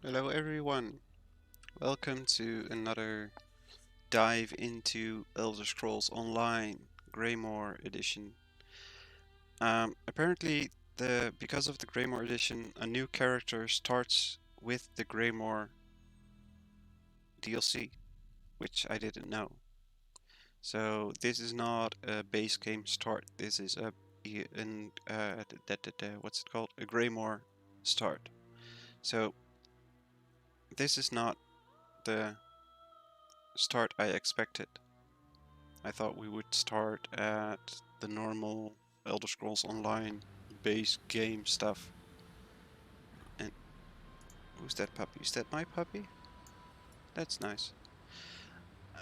Hello everyone, welcome to another dive into Elder Scrolls Online Greymoor edition. Apparently, because of the Greymoor edition, a new character starts with the Greymoor DLC, which I didn't know. So this is not a base game start. This is what's it called? A Greymoor start. So this is not the start I expected. I thought we would start at the normal Elder Scrolls Online base game stuff. And who's that puppy? Is that my puppy? That's nice.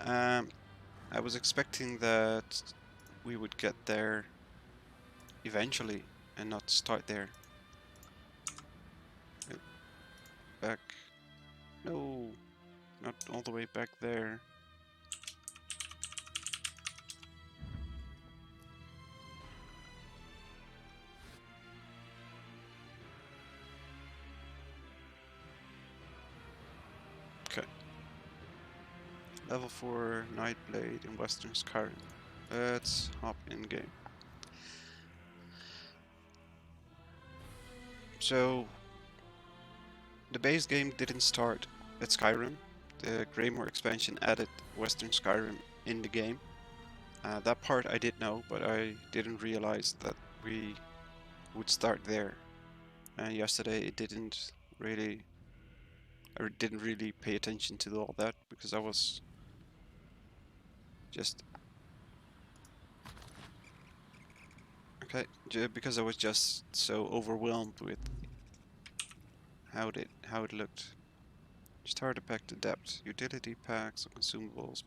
Um, I was expecting that we would get there eventually and not start there. Oh, back. No, not all the way back there. Okay. Level 4 Nightblade in Western Skyrim. Let's hop in game. So, the base game didn't start at Skyrim. The Greymoor expansion added Western Skyrim in the game. That part I did know, but I didn't realize that we would start there. And yesterday it didn't really, I didn't really pay attention to all that because I was just because I was just so overwhelmed with how it looked. Starter pack to depth, utility packs, consumables,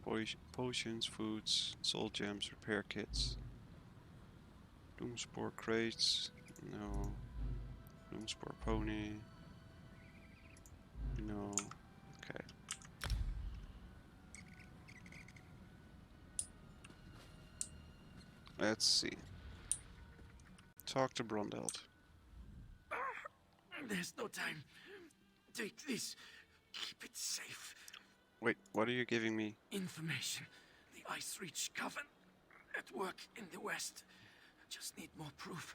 potions, foods, soul gems, repair kits. Doomspore crates, no. Doomspore pony, no. Okay. Let's see. Talk to Brondeld. There's no time. Take this. Keep it safe. Wait, what are you giving me? Information. The Ice Reach Coven at work in the west. Just need more proof.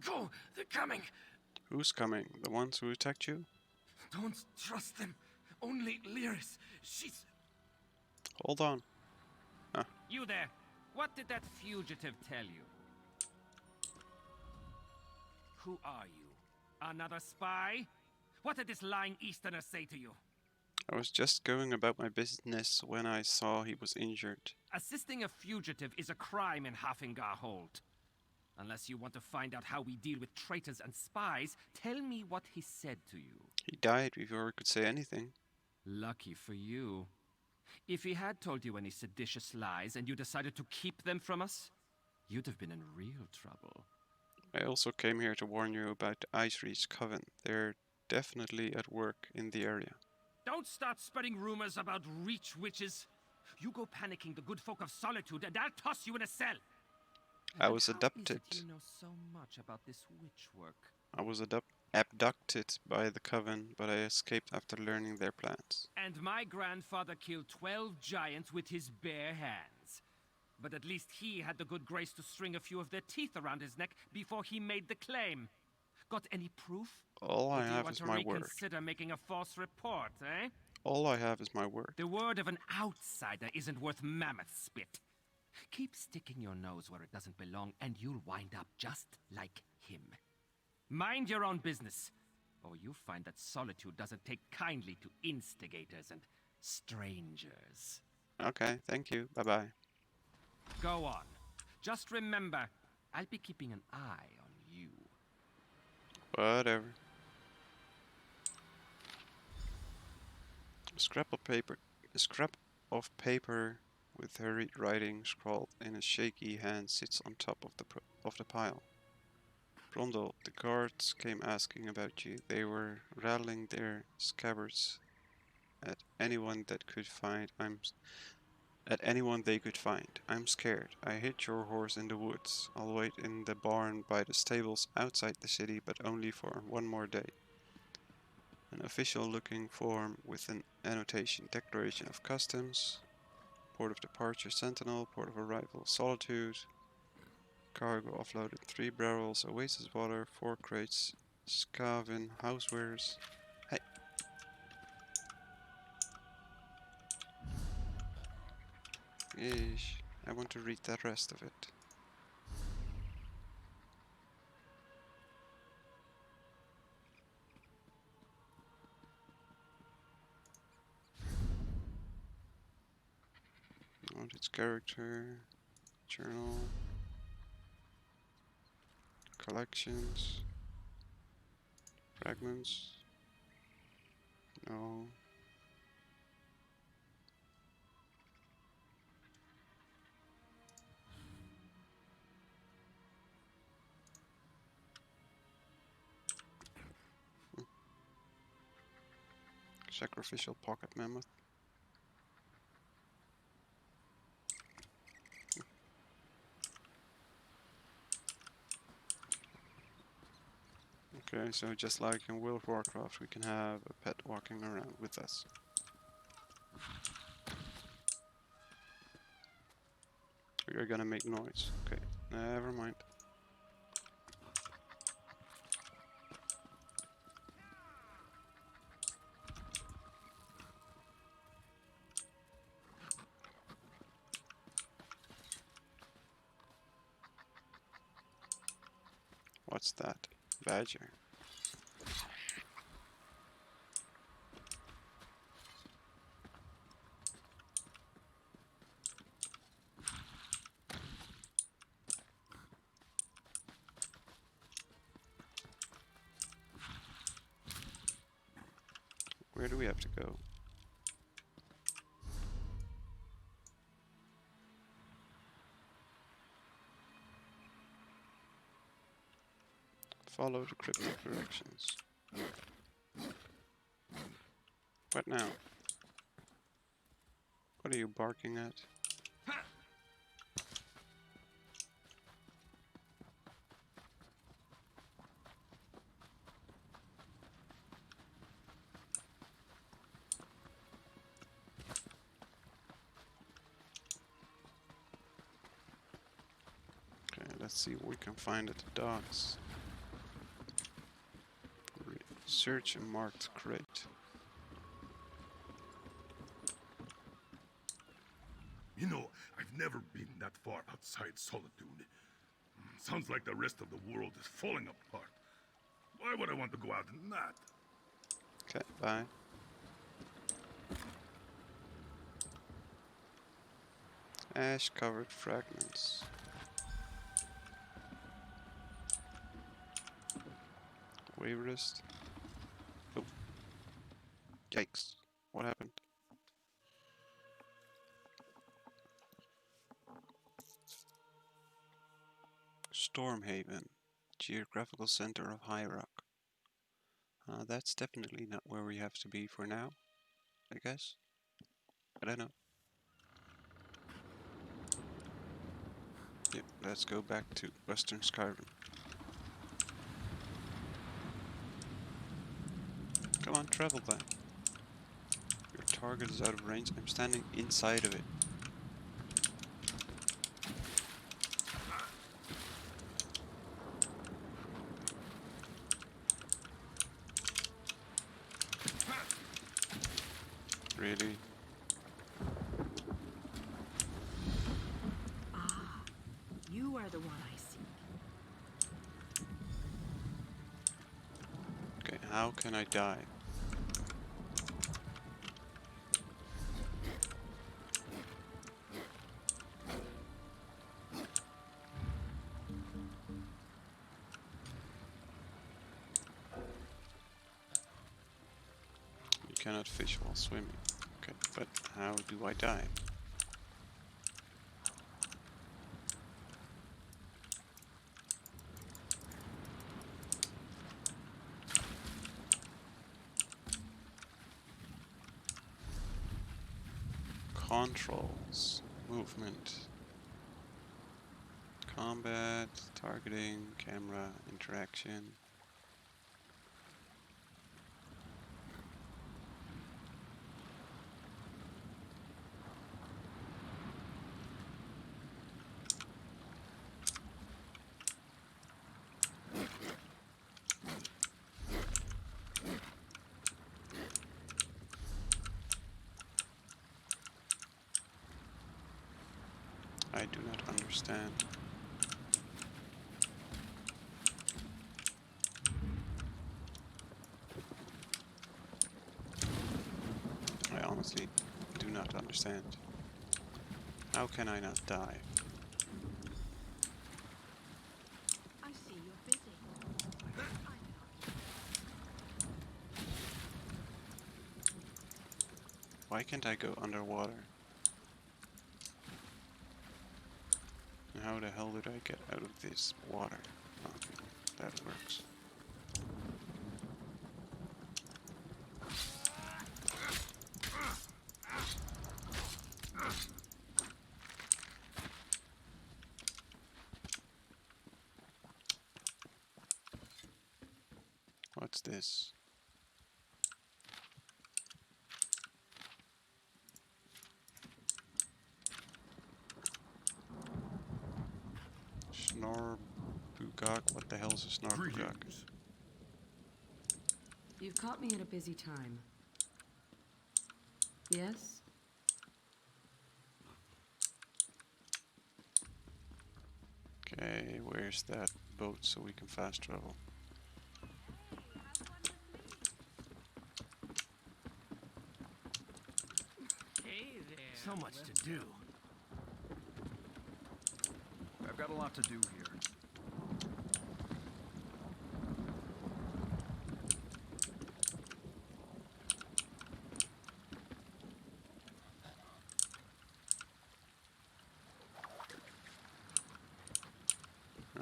Go! They're coming! Who's coming? The ones who attacked you? Don't trust them. Only Lyris. She's... Hold on. Ah, You there! What did that fugitive tell you? Who are you? Another spy? What did this lying Easterner say to you? I was just going about my business when I saw he was injured. Assisting a fugitive is a crime in Hafingar Hold. Unless you want to find out how we deal with traitors and spies, tell me what he said to you. He died before I could say anything. Lucky for you. If he had told you any seditious lies and you decided to keep them from us, you'd have been in real trouble. I also came here to warn you about the Ice Reach Coven. They're definitely at work in the area. Don't start spreading rumors about Reach witches. You go panicking the good folk of Solitude and I'll toss you in a cell. I was How is adopted. it you know so much about this witch work? I was abducted by the Coven, but I escaped after learning their plans. And my grandfather killed 12 giants with his bare hands. But at least he had the good grace to string a few of their teeth around his neck before he made the claim. Got any proof? All I Or do you have want is to my word. reconsider making a false report, eh? All I have is my word. The word of an outsider isn't worth mammoth spit. Keep sticking your nose where it doesn't belong, and you'll wind up just like him. Mind your own business, or you'll find that Solitude doesn't take kindly to instigators and strangers. Okay, thank you. Bye-bye. Go on. Just remember, I'll be keeping an eye on you. Whatever. A scrap of paper with hurried writing scrawled in a shaky hand sits on top of the pile. Brondel, the guards came asking about you. They were rattling their scabbards at anyone that could find. At anyone they could find. I'm scared. I hid your horse in the woods. I'll wait in the barn by the stables outside the city, but only for one more day. An official looking form with an annotation. Declaration of Customs. Port of Departure Sentinel. Port of Arrival Solitude. Cargo offloaded 3 barrels. Oasis water. 4 crates. Scavin. Housewares. Hey. Yeesh. I want to read the rest of it. What its character, journal, collections, fragments, no. Sacrificial pocket mammoth. Okay, so just like in World of Warcraft, we can have a pet walking around with us. You're gonna make noise. Okay, never mind. What's that? Badger. Where do we have to go? Follow the cryptic directions. What now? What are you barking at? Okay, let's see what we can find at the docks. Search a marked crate. You know, I've never been that far outside Solitude. Sounds like the rest of the world is falling apart. Why would I want to go out in that? Okay, bye. Ash-covered fragments. Wave wrist. Oh. Yikes. What happened? Stormhaven. Geographical center of High Rock. That's definitely not where we have to be for now, I guess. I don't know. Yep, let's go back to Western Skyrim. Come on, travel then. Your target is out of range. I'm standing inside of it. Really? Ah, you are the one I seek. Okay, how can I die? You cannot fish while swimming. Okay, but how do I die? Controls, movement, combat, targeting, camera, interaction. I do not understand. I honestly do not understand. How can I not die? I see you're busy. Why can't I go underwater? And how the hell did I get out of this water? Oh, that works. What's this? Schnorbugak? What the hell is a Schnorbugak? Greetings. You've caught me at a busy time. Yes? Okay, where's that boat so we can fast travel? So much to do. I've got a lot to do here.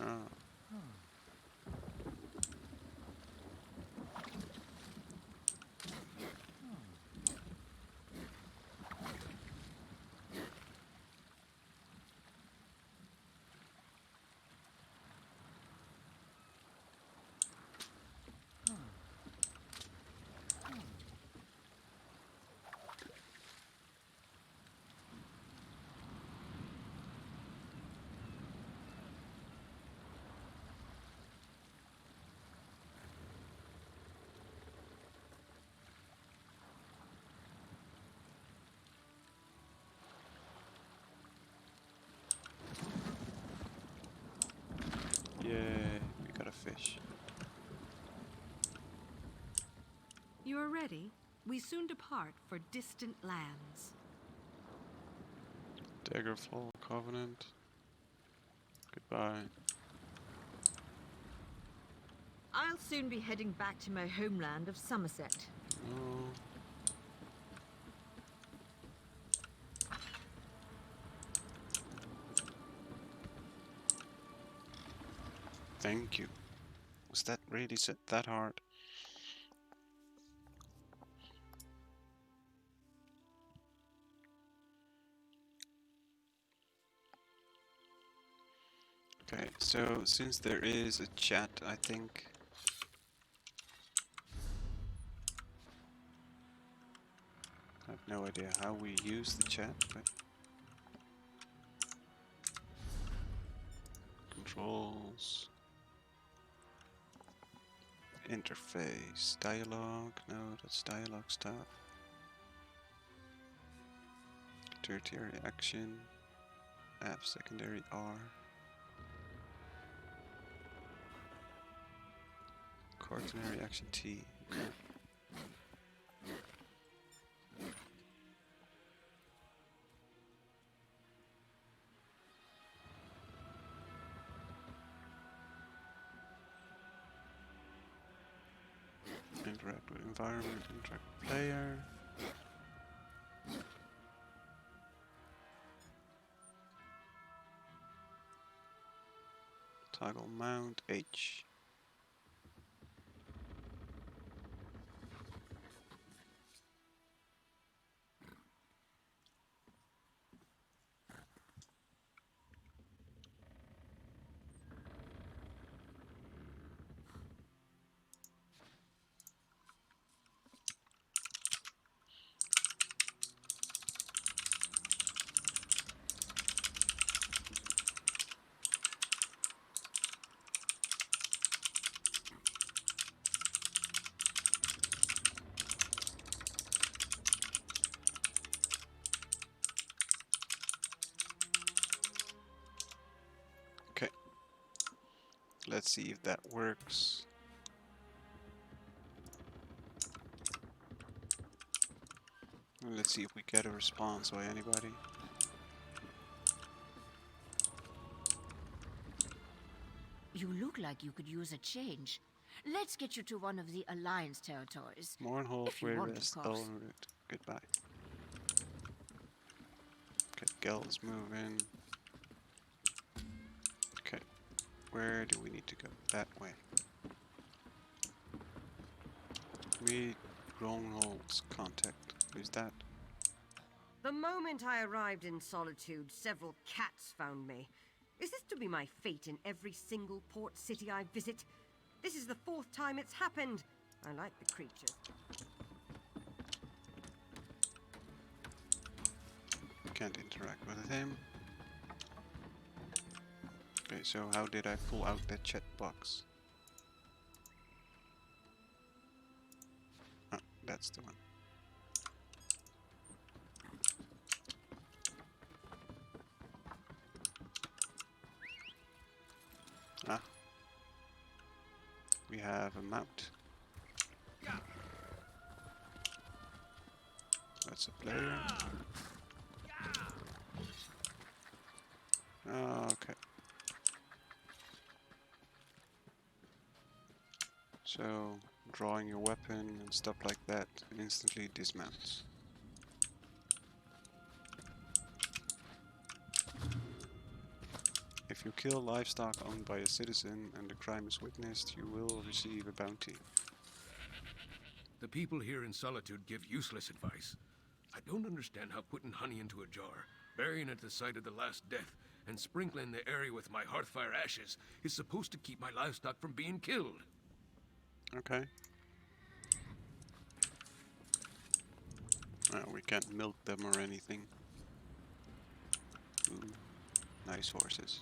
Oh. Yay, we got a fish. You are ready? We soon depart for distant lands. Daggerfall Covenant. Goodbye. I'll soon be heading back to my homeland of Somerset. No. Thank you. Was that really that hard? Okay, so since there is a chat, I think I have no idea how we use the chat, but controls, interface, dialogue, no, that's dialogue stuff. Tertiary action, F, secondary R. Quaternary action T. Okay. Interact with environment, interact with player. Toggle mount H. Let's see if that works. And let's see if we get a response by anybody. You look like you could use a change. Let's get you to one of the Alliance territories. Mournhold, If you want, of Wayrest, course. Elroot. Goodbye. Okay, Gel is moving. Okay, where do we need to go? That way. Read Mournhold's contact. Who's that? The moment I arrived in Solitude, several cats found me. Is this to be my fate in every single port city I visit? This is the 4th time it's happened. I like the creatures. Can't interact with him. Okay, so how did I pull out that chat box? Ah, that's the one. Ah. We have a mount. That's a player. Okay. So, drawing your weapon and stuff like that instantly dismounts. If you kill livestock owned by a citizen and the crime is witnessed, you will receive a bounty. The people here in Solitude give useless advice. I don't understand how putting honey into a jar, burying it at the site of the last death, and sprinkling the area with my hearthfire ashes is supposed to keep my livestock from being killed. Okay. Well, we can't milk them or anything. Ooh, nice horses.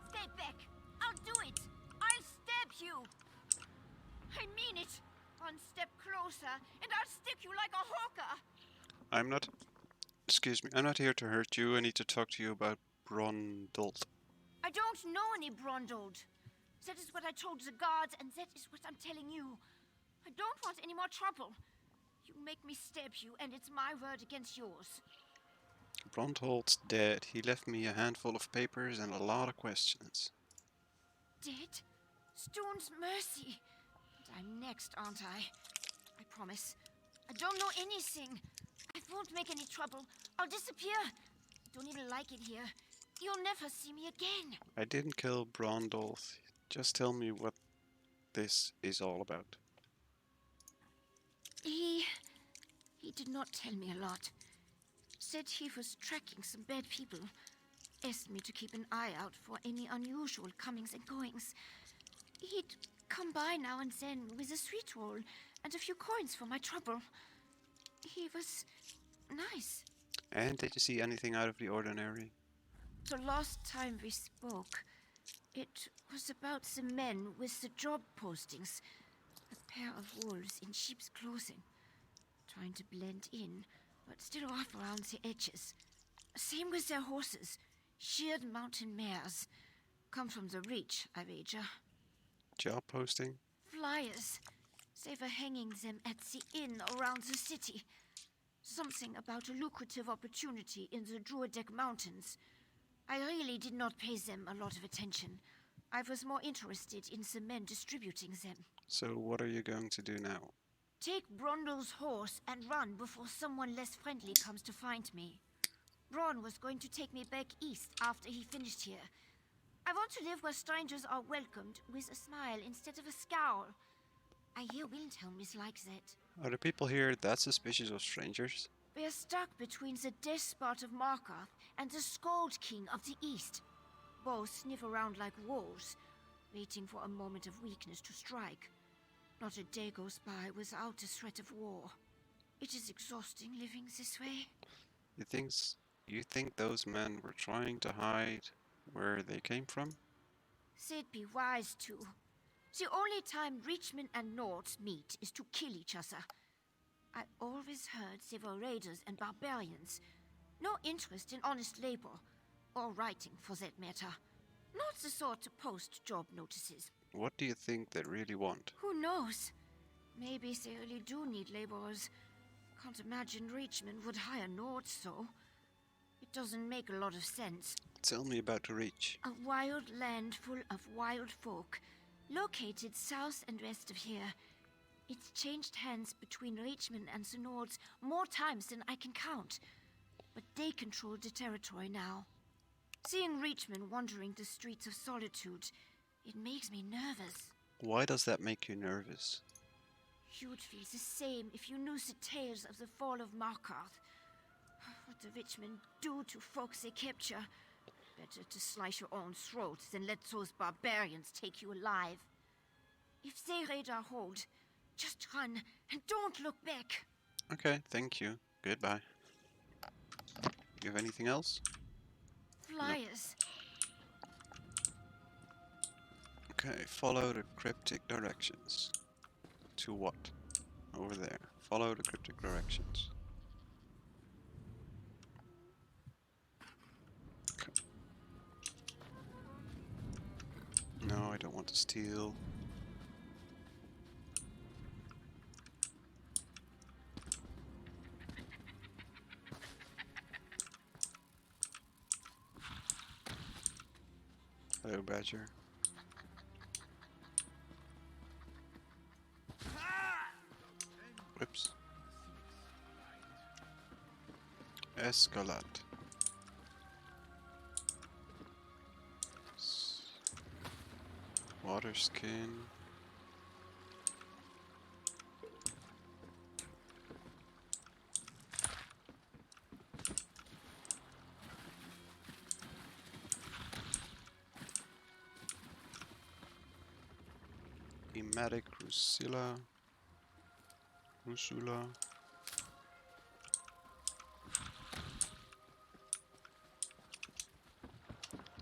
Stay back! I'll do it! I'll stab you! I mean it! One step closer, and I'll stick you like a hawker! I'm not... Excuse me, I'm not here to hurt you. I need to talk to you about Brondelt. I don't know any Brondold. That is what I told the guards, and that is what I'm telling you. I don't want any more trouble. You make me stab you, and it's my word against yours. Brondhold's dead. He left me a handful of papers and a lot of questions. Dead? Stone's mercy. And I'm next, aren't I? I promise. I don't know anything. I won't make any trouble. I'll disappear. Don't even like it here. You'll never see me again. I didn't kill Brondolf. Just tell me what this is all about. He did not tell me a lot. Said he was tracking some bad people. Asked me to keep an eye out for any unusual comings and goings. He'd come by now and then with a sweet roll and a few coins for my trouble. He was nice. And did you see anything out of the ordinary? The last time we spoke, it was about the men with the job postings. A pair of wolves in sheep's clothing. Trying to blend in, but still off around the edges. Same with their horses. Sheared mountain mares. Come from the Reach, I wager. Job posting? Flyers. They were hanging them at the inn around the city. Something about a lucrative opportunity in the Druidek Mountains. I really did not pay them a lot of attention. I was more interested in the men distributing them. So what are you going to do now? Take Brondo's horse and run before someone less friendly comes to find me. Bron was going to take me back east after he finished here. I want to live where strangers are welcomed with a smile instead of a scowl. I hear Windhelm is like that. Are the people here that suspicious of strangers? We're stuck between the despot of Markarth and the Skald King of the East. Both sniff around like wolves, waiting for a moment of weakness to strike. Not a day goes by without a threat of war. It is exhausting living this way. You think those men were trying to hide where they came from? They'd be wise to. The only time Reachmen and Nords meet is to kill each other. I always heard they were raiders and barbarians. No interest in honest labor, or writing for that matter. Not the sort to post job notices. What do you think they really want? Who knows? Maybe they really do need laborers. Can't imagine Reachman would hire Nords, though. It doesn't make a lot of sense. Tell me about the Reach. A wild land full of wild folk, located south and west of here. It's changed hands between Reachman and the Nords more times than I can count. But they control the territory now. Seeing Reachman wandering the streets of Solitude, it makes me nervous. Why does that make you nervous? You'd feel the same if you knew the tales of the fall of Markarth. What the Reachmen do to folks they capture. Better to slice your own throat than let those barbarians take you alive. If they raid our hold, just run and don't look back. Okay, thank you. Goodbye. You have anything else? Flyers. Okay, follow the cryptic directions. To what? Over there. Follow the cryptic directions. Okay. No, I don't want to steal. Hello, Badger. Whoops. Escalade. Water skin. Ematic Rusula.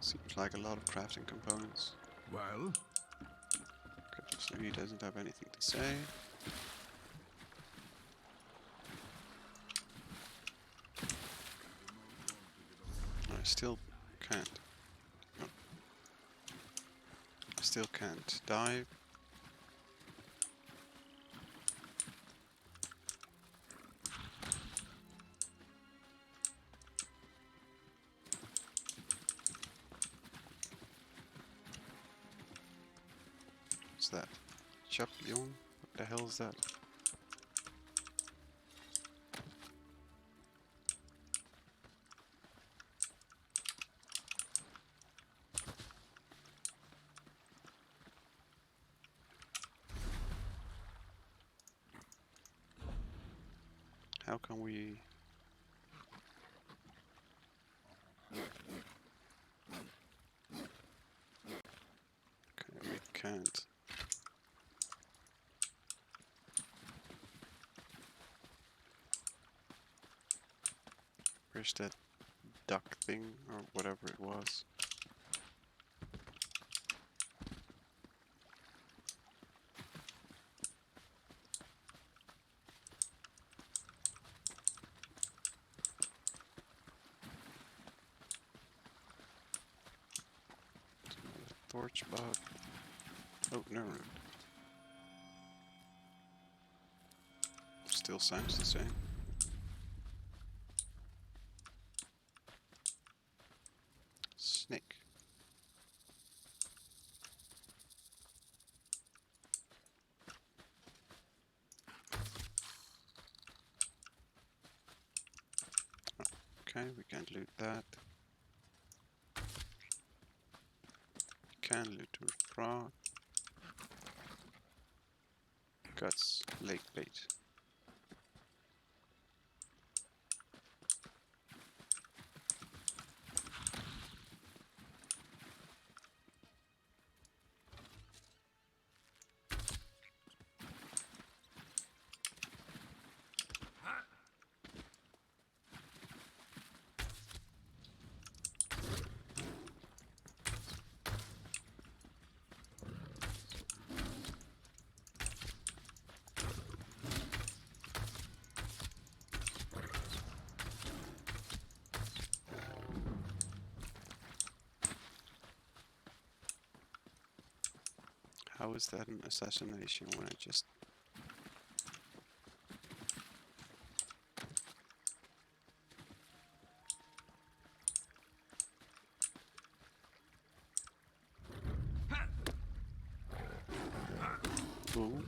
Seems like a lot of crafting components. Well, Okay, so he doesn't have anything to say. I still can't. No. I still can't dive. What's that? Chaplion? What the hell is that? How can we... Okay, we can't. Where's that duck thing, or whatever it was? Torch bug. Oh, no. Still sounds the same. Snake. Okay, we can't loot that. Can loot to frog. Guts, lake bait. How is that an assassination when I just... Ooh.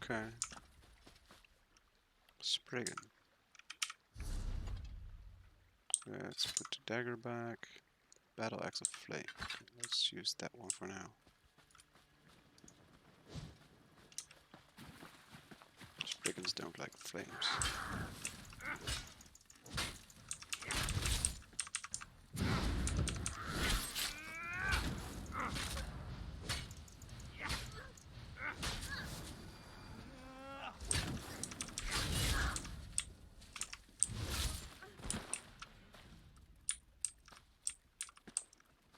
Okay. Spriggan. Let's put the dagger back. Battle axe of flame. Okay, let's use that one for now. Spriggans don't like flames.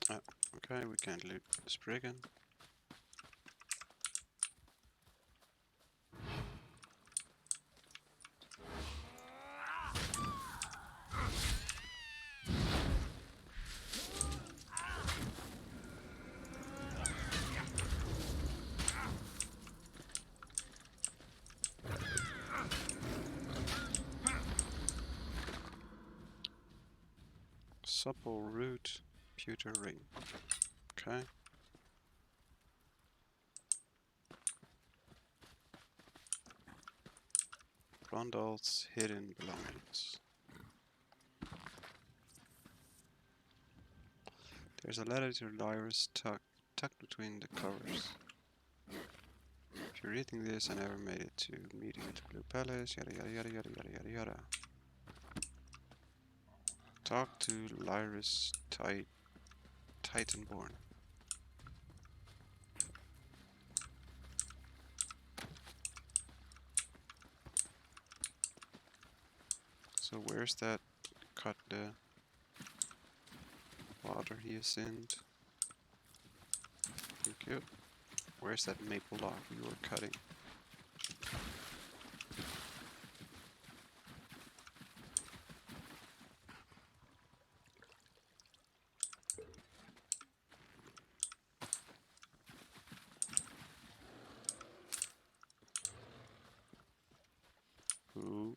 Oh, okay, we can't loot the Spriggan. Supple root, pewter ring. Okay. Rondal's hidden belongings. There's a letter to Lyris tucked between the covers. If you're reading this, I never made it to meeting at the Blue Palace, yada yada yada yada yada yada yada. Talk to Lyris Titanborn. So where's that cut the water hyacinth? Thank you. Where's that maple log we were cutting? Ooh.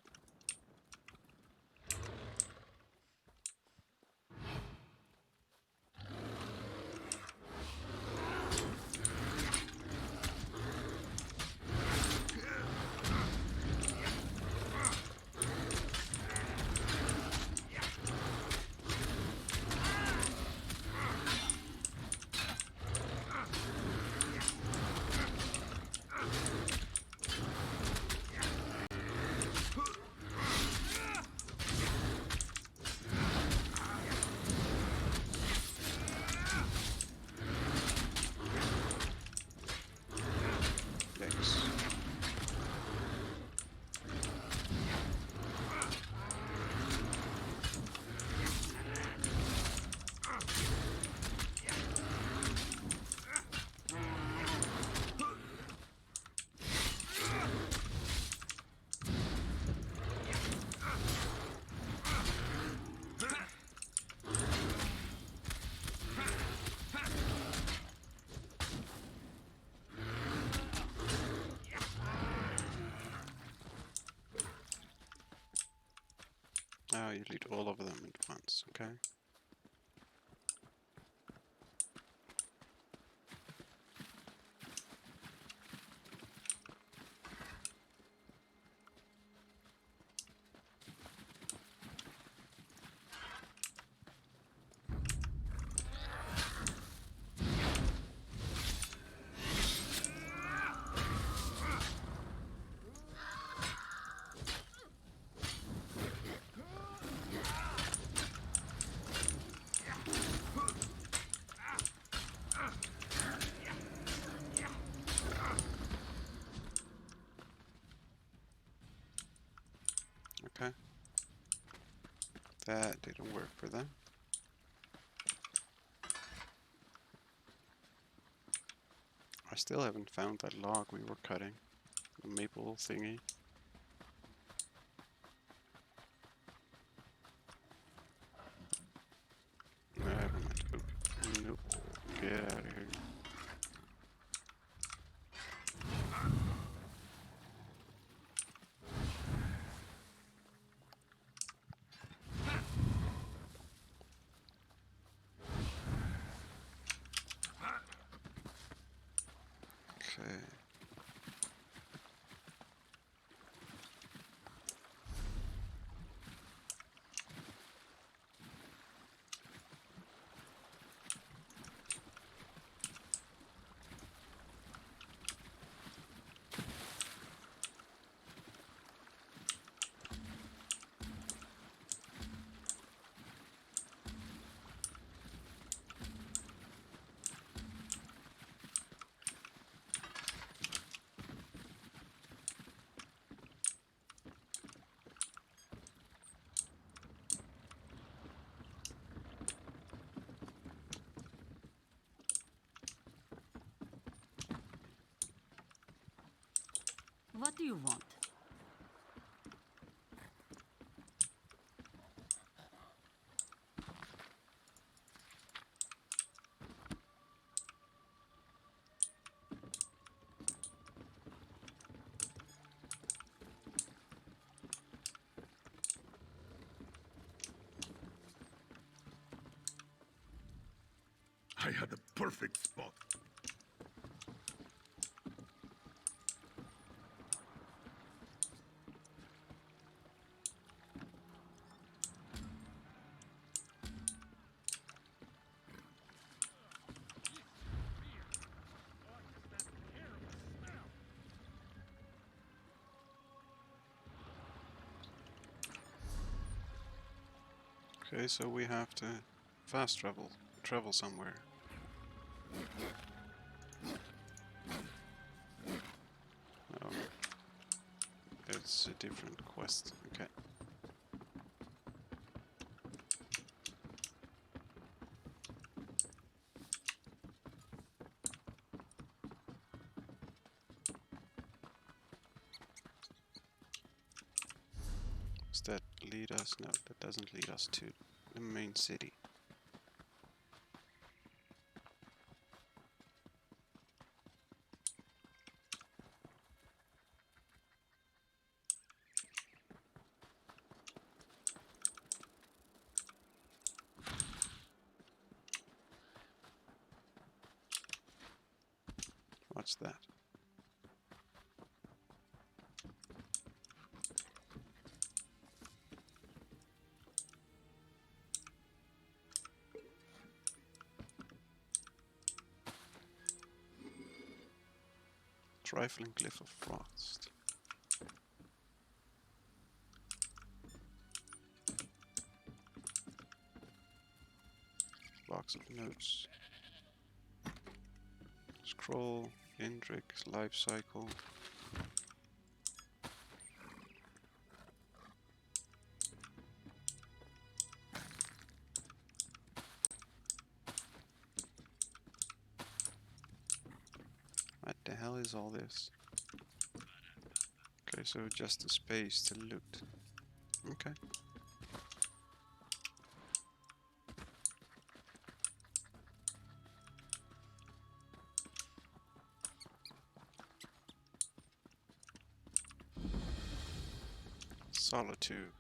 Yikes. Oh, you lead all of them at once, okay? That didn't work for them. I still haven't found that log we were cutting. The maple thingy. Never mind. Oh, nope. Get out of here. Okay. What do you want? I had the perfect spot. Okay, so we have to fast travel somewhere. Oh, it's a different quest. Okay. Does that lead us? No, that doesn't lead us to the main city. What's that? Trifling glyph of frost. Box of notes. Scroll, Indrik, life cycle. What the hell is all this? Okay, so just a space to loot. Okay. Solitude.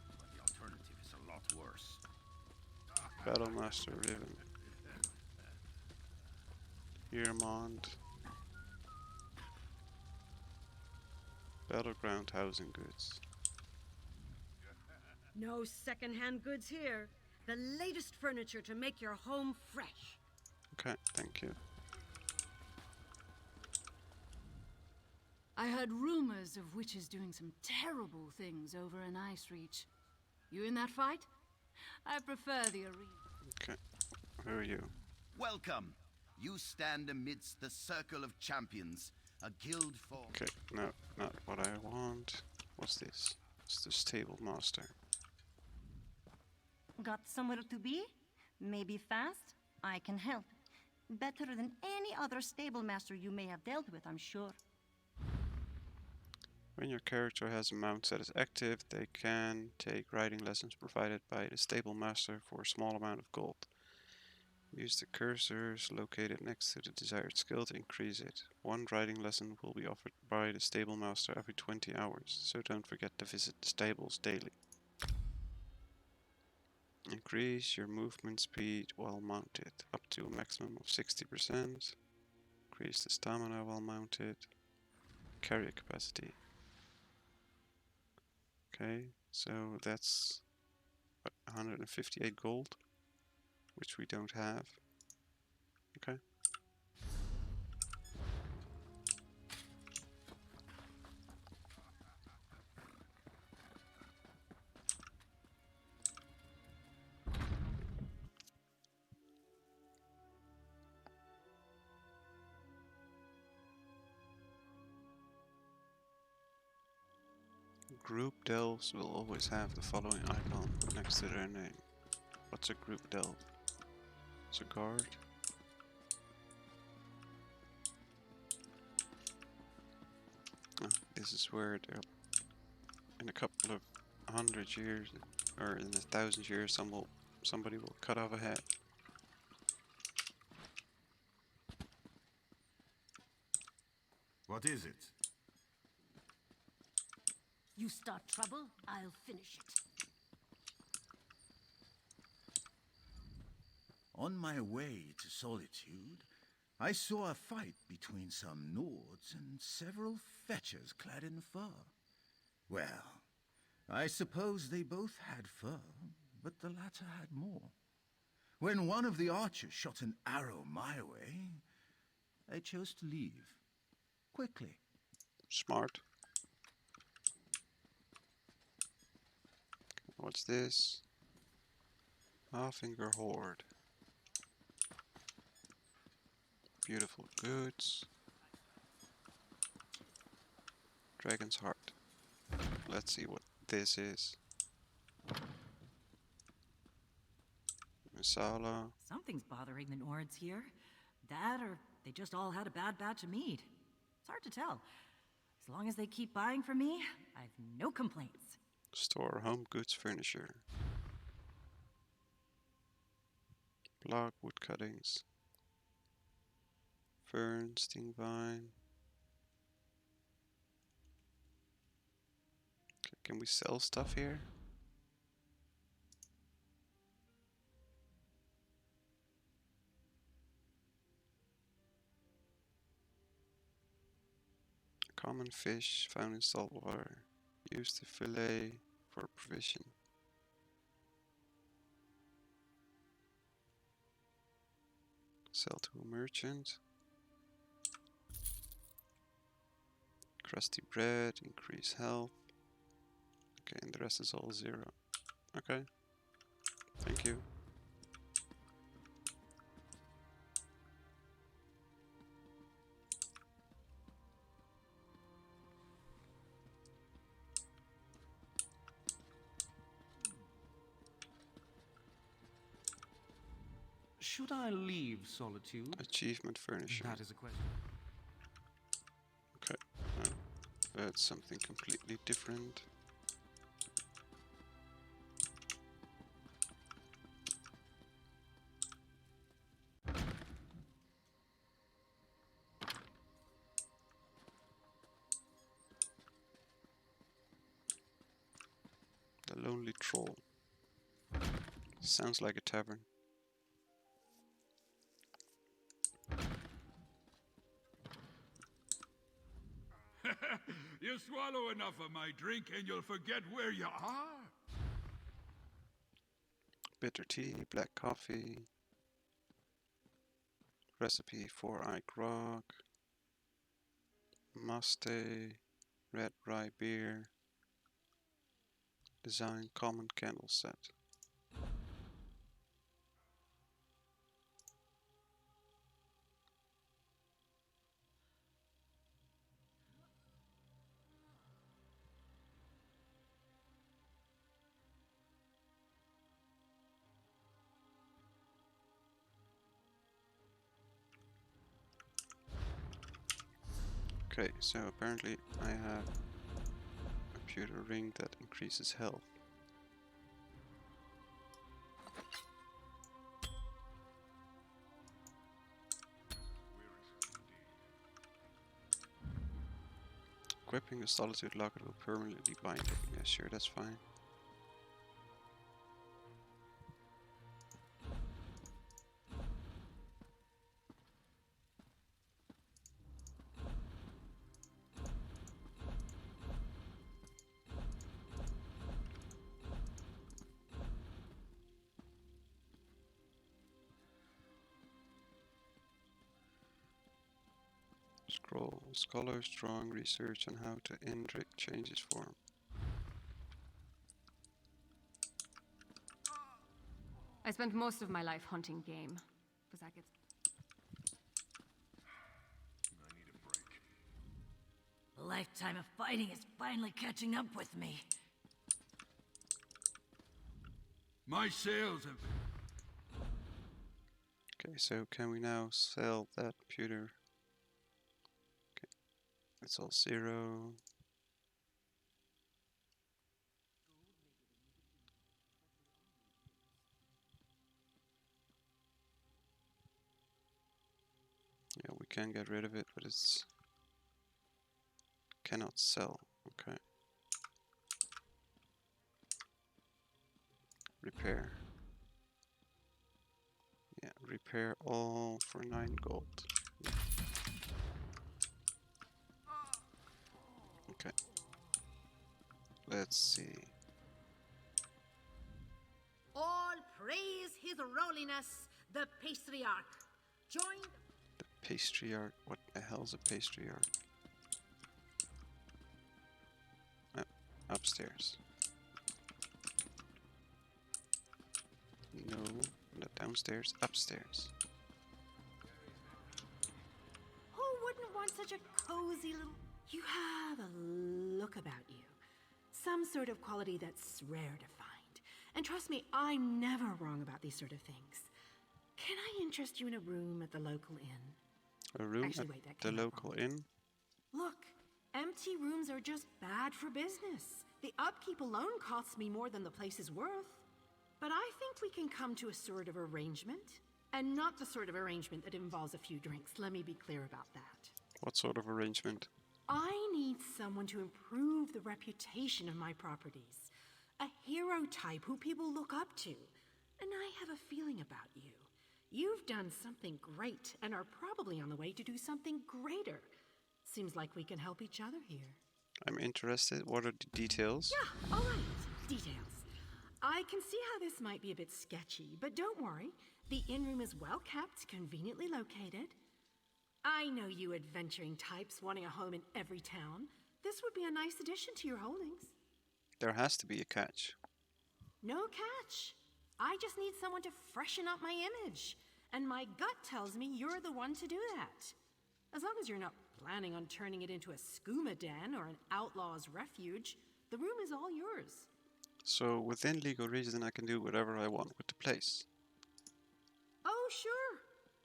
But the alternative is a lot worse. Battlemaster Riven. Earmond. Battleground housing goods. No second-hand goods here. The latest furniture to make your home fresh. Okay, thank you. I heard rumors of witches doing some terrible things over an ice reach. You in that fight? I prefer the arena. Okay, who are you? Welcome. You stand amidst the circle of champions, A guild for... Okay, no, not what I want. What's this? It's the stable master. Got somewhere to be? Maybe fast? I can help. Better than any other stable master you may have dealt with, I'm sure. When your character has a mount that is active, they can take riding lessons provided by the stable master for a small amount of gold. Use the cursors located next to the desired skill to increase it. One riding lesson will be offered by the stable master every 20 hours, so don't forget to visit the stables daily. Increase your movement speed while mounted, up to a maximum of 60%. Increase the stamina while mounted. Carrier capacity. Okay, so that's what, 158 gold, which we don't have. Okay. Group delves will always have the following icon next to their name. What's a group delve? It's a guard. This is where in a couple of 100 years, or in 1,000 years, somebody will cut off a head. What is it? You start trouble, I'll finish it. On my way to Solitude, I saw a fight between some Nords and several fetchers clad in fur. Well, I suppose they both had fur, but the latter had more. When one of the archers shot an arrow my way, I chose to leave. Quickly. Smart. What's this? Halfinger Horde. Beautiful goods. Dragon's Heart. Let's see what this is. Masala. Something's bothering the Nords here. That or they just all had a bad batch of meat. It's hard to tell. As long as they keep buying from me, I've no complaints. Store home goods furniture. Block wood cuttings. Fern, sting vine. Okay, can we sell stuff here? Common fish found in salt water. Use the fillet for provision. Sell to a merchant. Crusty bread, increase health. Okay, and the rest is all 0. Okay. Thank you. Should I leave Solitude? Achievement furniture. That is a question. Okay. That's something completely different. The Lonely Troll. Sounds like a tavern. You swallow enough of my drink and you'll forget where you are. Bitter tea, black coffee. Recipe 4-eye grog. Maste. Red rye beer. Design common candle set. Okay, so apparently I have a pewter ring that increases health. Equipping the solitude locket will permanently bind it. Yeah, sure, that's fine. Scholars drawing research on how to Indrik changes form. I spent most of my life hunting game. Was that good? I need a break. A lifetime of fighting is finally catching up with me. My sails have... Okay, so can we now sell that pewter? Okay, it's all 0. Yeah, we can get rid of it, but it's cannot sell. Okay. Repair. Yeah, repair all for 9 gold. Yeah. Okay. Let's see. All praise His Rolliness, the Patriarch. Join The patriarch. What the hell's a patriarch? Upstairs. No, not downstairs. Upstairs. Who wouldn't want such a cozy little... You have a look about you. Some sort of quality that's rare to find. And trust me, I'm never wrong about these sort of things. Can I interest you in a room at the local inn? A room Actually, at wait, that the came out local wrong. inn? Look, empty rooms are just bad for business. The upkeep alone costs me more than the place is worth. But I think we can come to a sort of arrangement. And not the sort of arrangement that involves a few drinks. Let me be clear about that. What sort of arrangement? I need someone to improve the reputation of my properties. A hero type who people look up to. And I have a feeling about you. You've done something great and are probably on the way to do something greater. Seems like we can help each other here. I'm interested. What are the details? Yeah, all right. Details. I can see how this might be a bit sketchy, but don't worry. The inn room is well kept, conveniently located. I know you adventuring types wanting a home in every town. This would be a nice addition to your holdings. There has to be a catch. No catch. I just need someone to freshen up my image. And my gut tells me you're the one to do that. As long as you're not planning on turning it into a skooma den or an outlaw's refuge, the room is all yours. So within legal reason I can do whatever I want with the place. Oh, sure.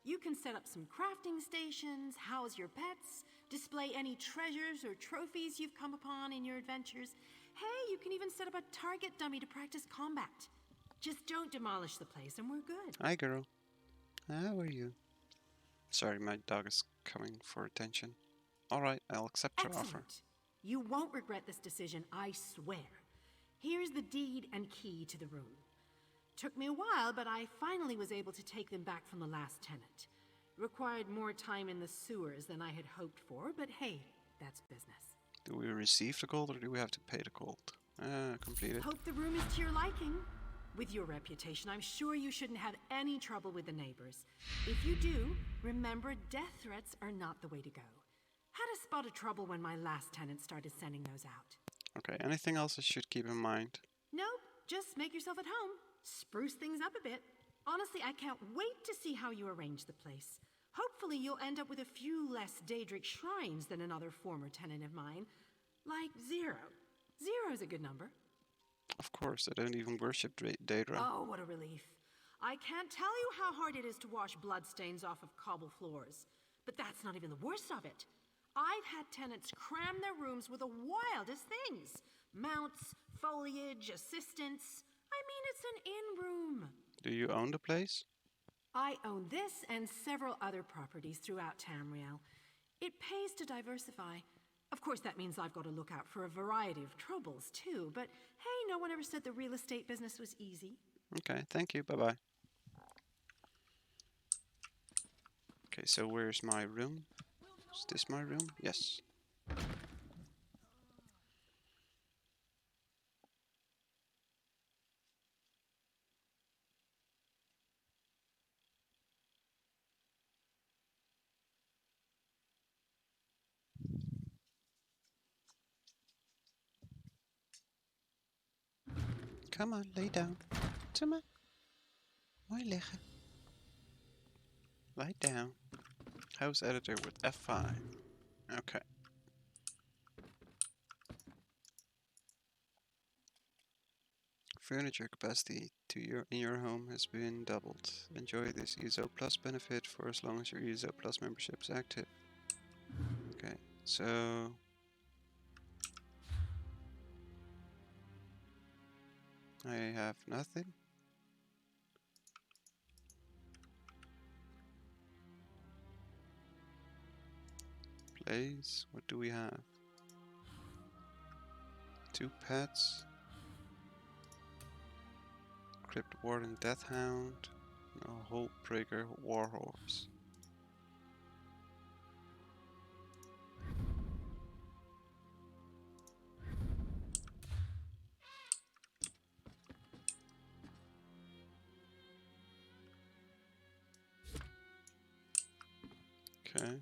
You can set up some crafting stations, house your pets, display any treasures or trophies you've come upon in your adventures. Hey, you can even set up a target dummy to practice combat. Just don't demolish the place and we're good. Hi, girl. How are you? Sorry, my dog is coming for attention. Alright, I'll accept your offer. Excellent. You won't regret this decision, I swear. Here's the deed and key to the room. Took me a while, but I finally was able to take them back from the last tenant. Required more time in the sewers than I had hoped for, but hey, that's business. Do we receive the gold or do we have to pay the gold? Completed. Hope the room is to your liking. With your reputation, I'm sure you shouldn't have any trouble with the neighbors. If you do, remember death threats are not the way to go. Had a spot of trouble when my last tenant started sending those out. Okay, anything else I should keep in mind? Nope, just make yourself at home. Spruce things up a bit. Honestly, I can't wait to see how you arrange the place. Hopefully you'll end up with a few less Daedric shrines than another former tenant of mine. Like 0. 0's a good number. Of course, I don't even worship Daedra. Oh, what a relief. I can't tell you how hard it is to wash bloodstains off of cobble floors. But that's not even the worst of it. I've had tenants cram their rooms with the wildest things. Mounts, foliage, assistants. I mean, it's an in-room. Do you own the place? I own this and several other properties throughout Tamriel. It pays to diversify. Of course, that means I've got to look out for a variety of troubles, too. But hey, no one ever said the real estate business was easy. Okay, thank you. Bye-bye. Okay, so where's my room? Is this my room? Yes. Come on, lay down. Come on. Mooi liggen. Lie down. House editor with F5. Okay. Furniture capacity in your home has been doubled. Enjoy this ESO Plus benefit for as long as your ESO Plus membership is active. Okay, so I have nothing. Place, what do we have? 2 pets. Crypt Warden Deathhound. And a Hope Breaker Warhorse. Okay.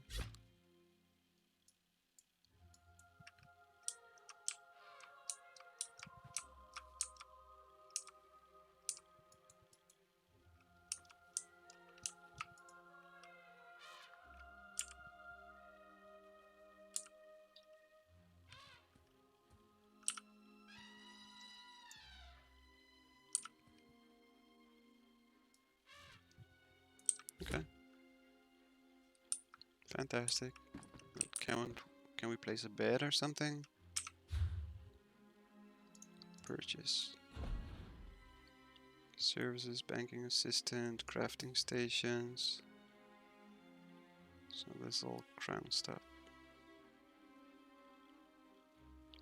Okay. Fantastic. Can we place a bed or something? Purchase. Services, banking assistant, crafting stations. So that's all crown stuff.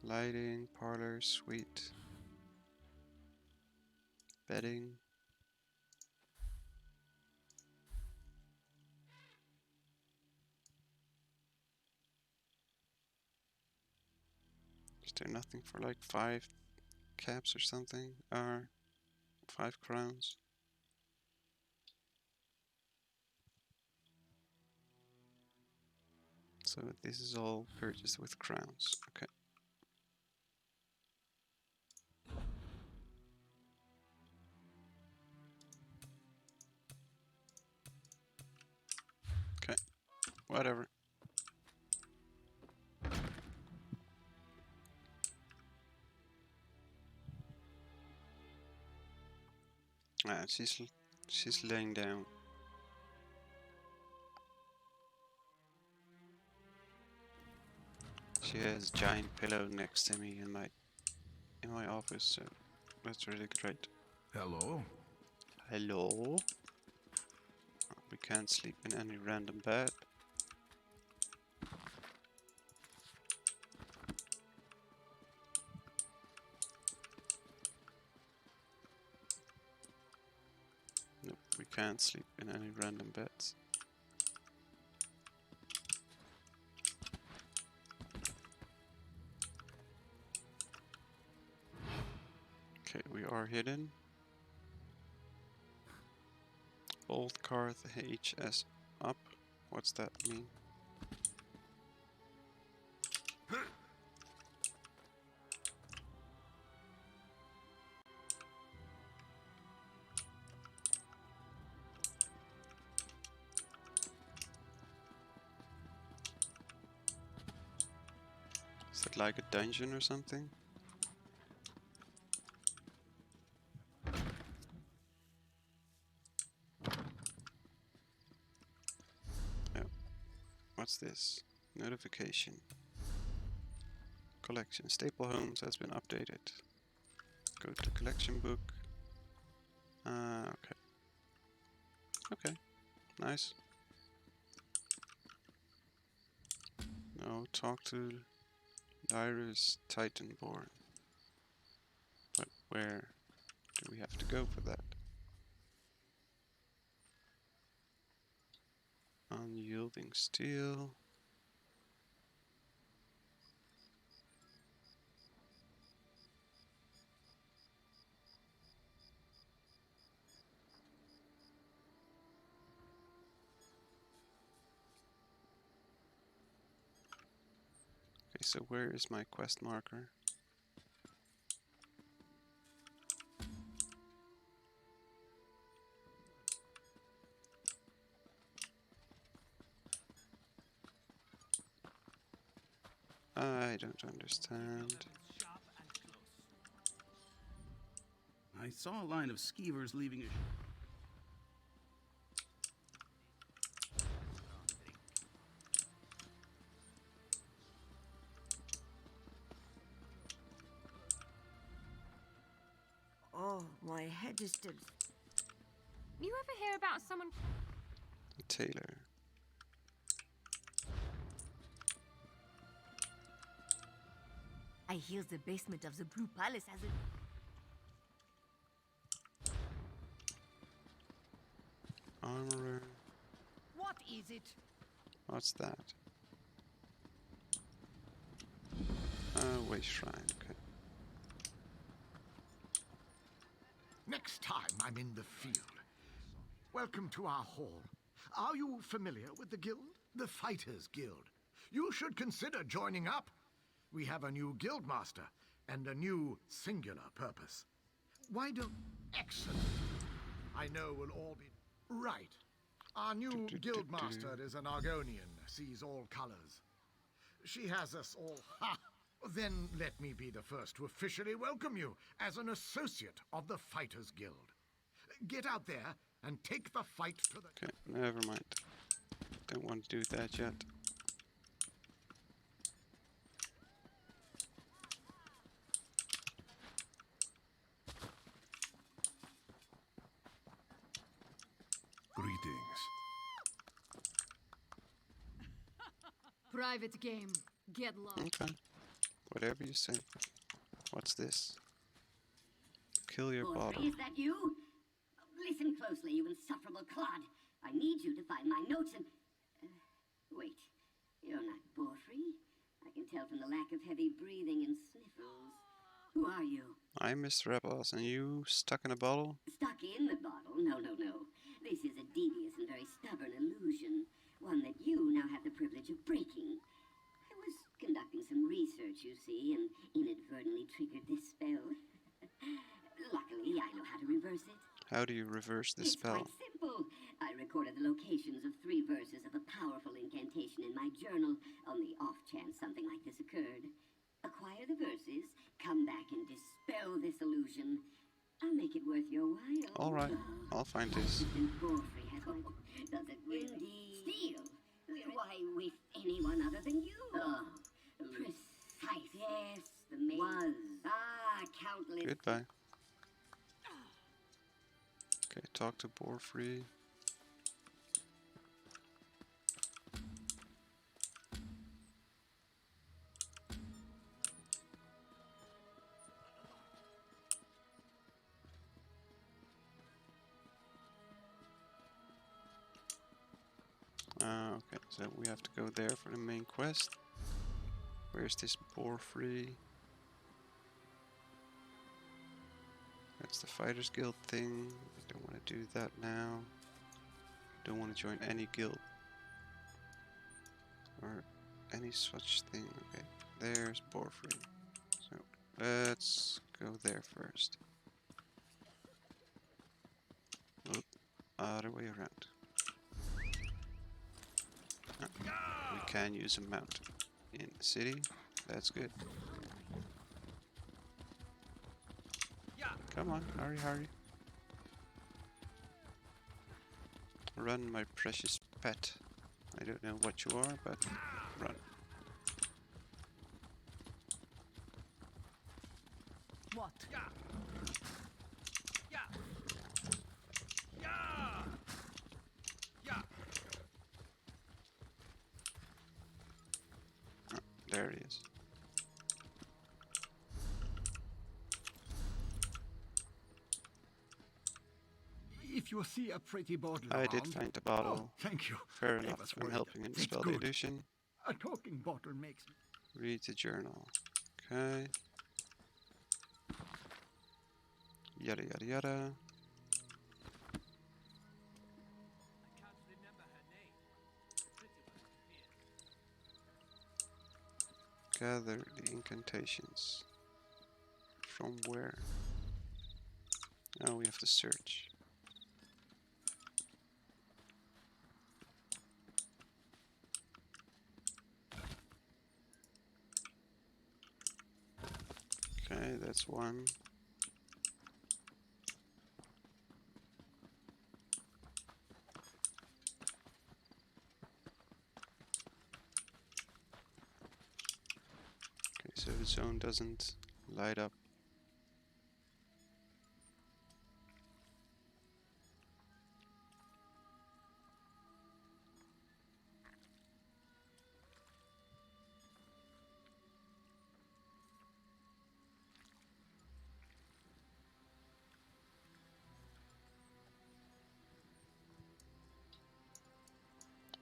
Lighting, parlor, suite. Bedding. Is there nothing for like 5 caps or something? Or 5 crowns? So this is all purchased with crowns. Okay. Okay. Whatever. Ah, she's laying down. She has a giant pillow next to me in my office, so that's really great. Hello? Hello? We can't sleep in any random bed. Nope, we can't sleep in any random beds. Okay, we are hidden. Old Karth HS up. What's that mean? Is that like a dungeon or something? Oh, what's this? Notification. Collection. Staple Homes has been updated. Go to collection book. Okay. Okay. Nice. Now talk to Lyra's Titanborn. But where do we have to go for that? Unyielding steel. Okay, so where is my quest marker? I don't understand. I saw a line of skeevers leaving a... Oh, my head is still... You ever hear about someone... Taylor. I hear the basement of the Blue Palace has a... Armorer. What is it? What's that? Waste shrine. Okay. Next time I'm in the field. Welcome to our hall. Are you familiar with the guild? The Fighters Guild. You should consider joining up. We have a new guild master and a new singular purpose. Why don't... Excellent. I know we'll all be... Right. Our new guild master is an Argonian, sees all colors. She has us all... Ha! Then let me be the first to officially welcome you as an associate of the Fighters Guild. Get out there and take the fight to the... Okay, never mind. Don't want to do that yet. Greetings. Private game. Get lost. Okay. Whatever you say. What's this? Kill your bottle. Is that you? Listen closely, you insufferable clod. I need you to find my notes and... wait. You're not Borfrey. I can tell from the lack of heavy breathing and sniffles. Who are you? I'm Miss Rebels, and you stuck in a bottle? Stuck in the bottle? No, no, no. This is a devious and very stubborn illusion. One that you now have the privilege of breaking. I was conducting some research, you see, and inadvertently triggered this spell. Luckily, I know how to reverse it. How do you reverse this spell? It's quite simple. I recorded the locations of 3 verses of a powerful incantation in my journal on the off chance something like this occurred. Acquire the verses, come back and dispel this illusion. I'll make it worth your while. All right, I'll find this. Does it really? Steal? Why, with anyone other than you? Oh, precise. Yes, the maid was. Countless. Goodbye. Okay, talk to Borfrey. Okay, so we have to go there for the main quest. Where's this Borfrey? That's the Fighters Guild thing. I don't want to do that now. Don't want to join any guild. Or any such thing. Okay, there's Borfrey. So, let's go there first. Oop, other way around. We can use a mount in the city. That's good. Come on, hurry, hurry. Run, my precious pet. I don't know what you are, but Run. What? Yeah. Yeah. Yeah. Yeah. Oh, there he is. If you see a pretty bottle I did around- find the bottle. Oh, thank you. Fair I enough. was I'm worried. helping and It's dispel the good. illusion. A talking bottle makes... Read the journal. Okay. Yada yada yada. Gather the incantations. From where? Now we have to search. Okay, that's one. Okay, so the zone doesn't light up.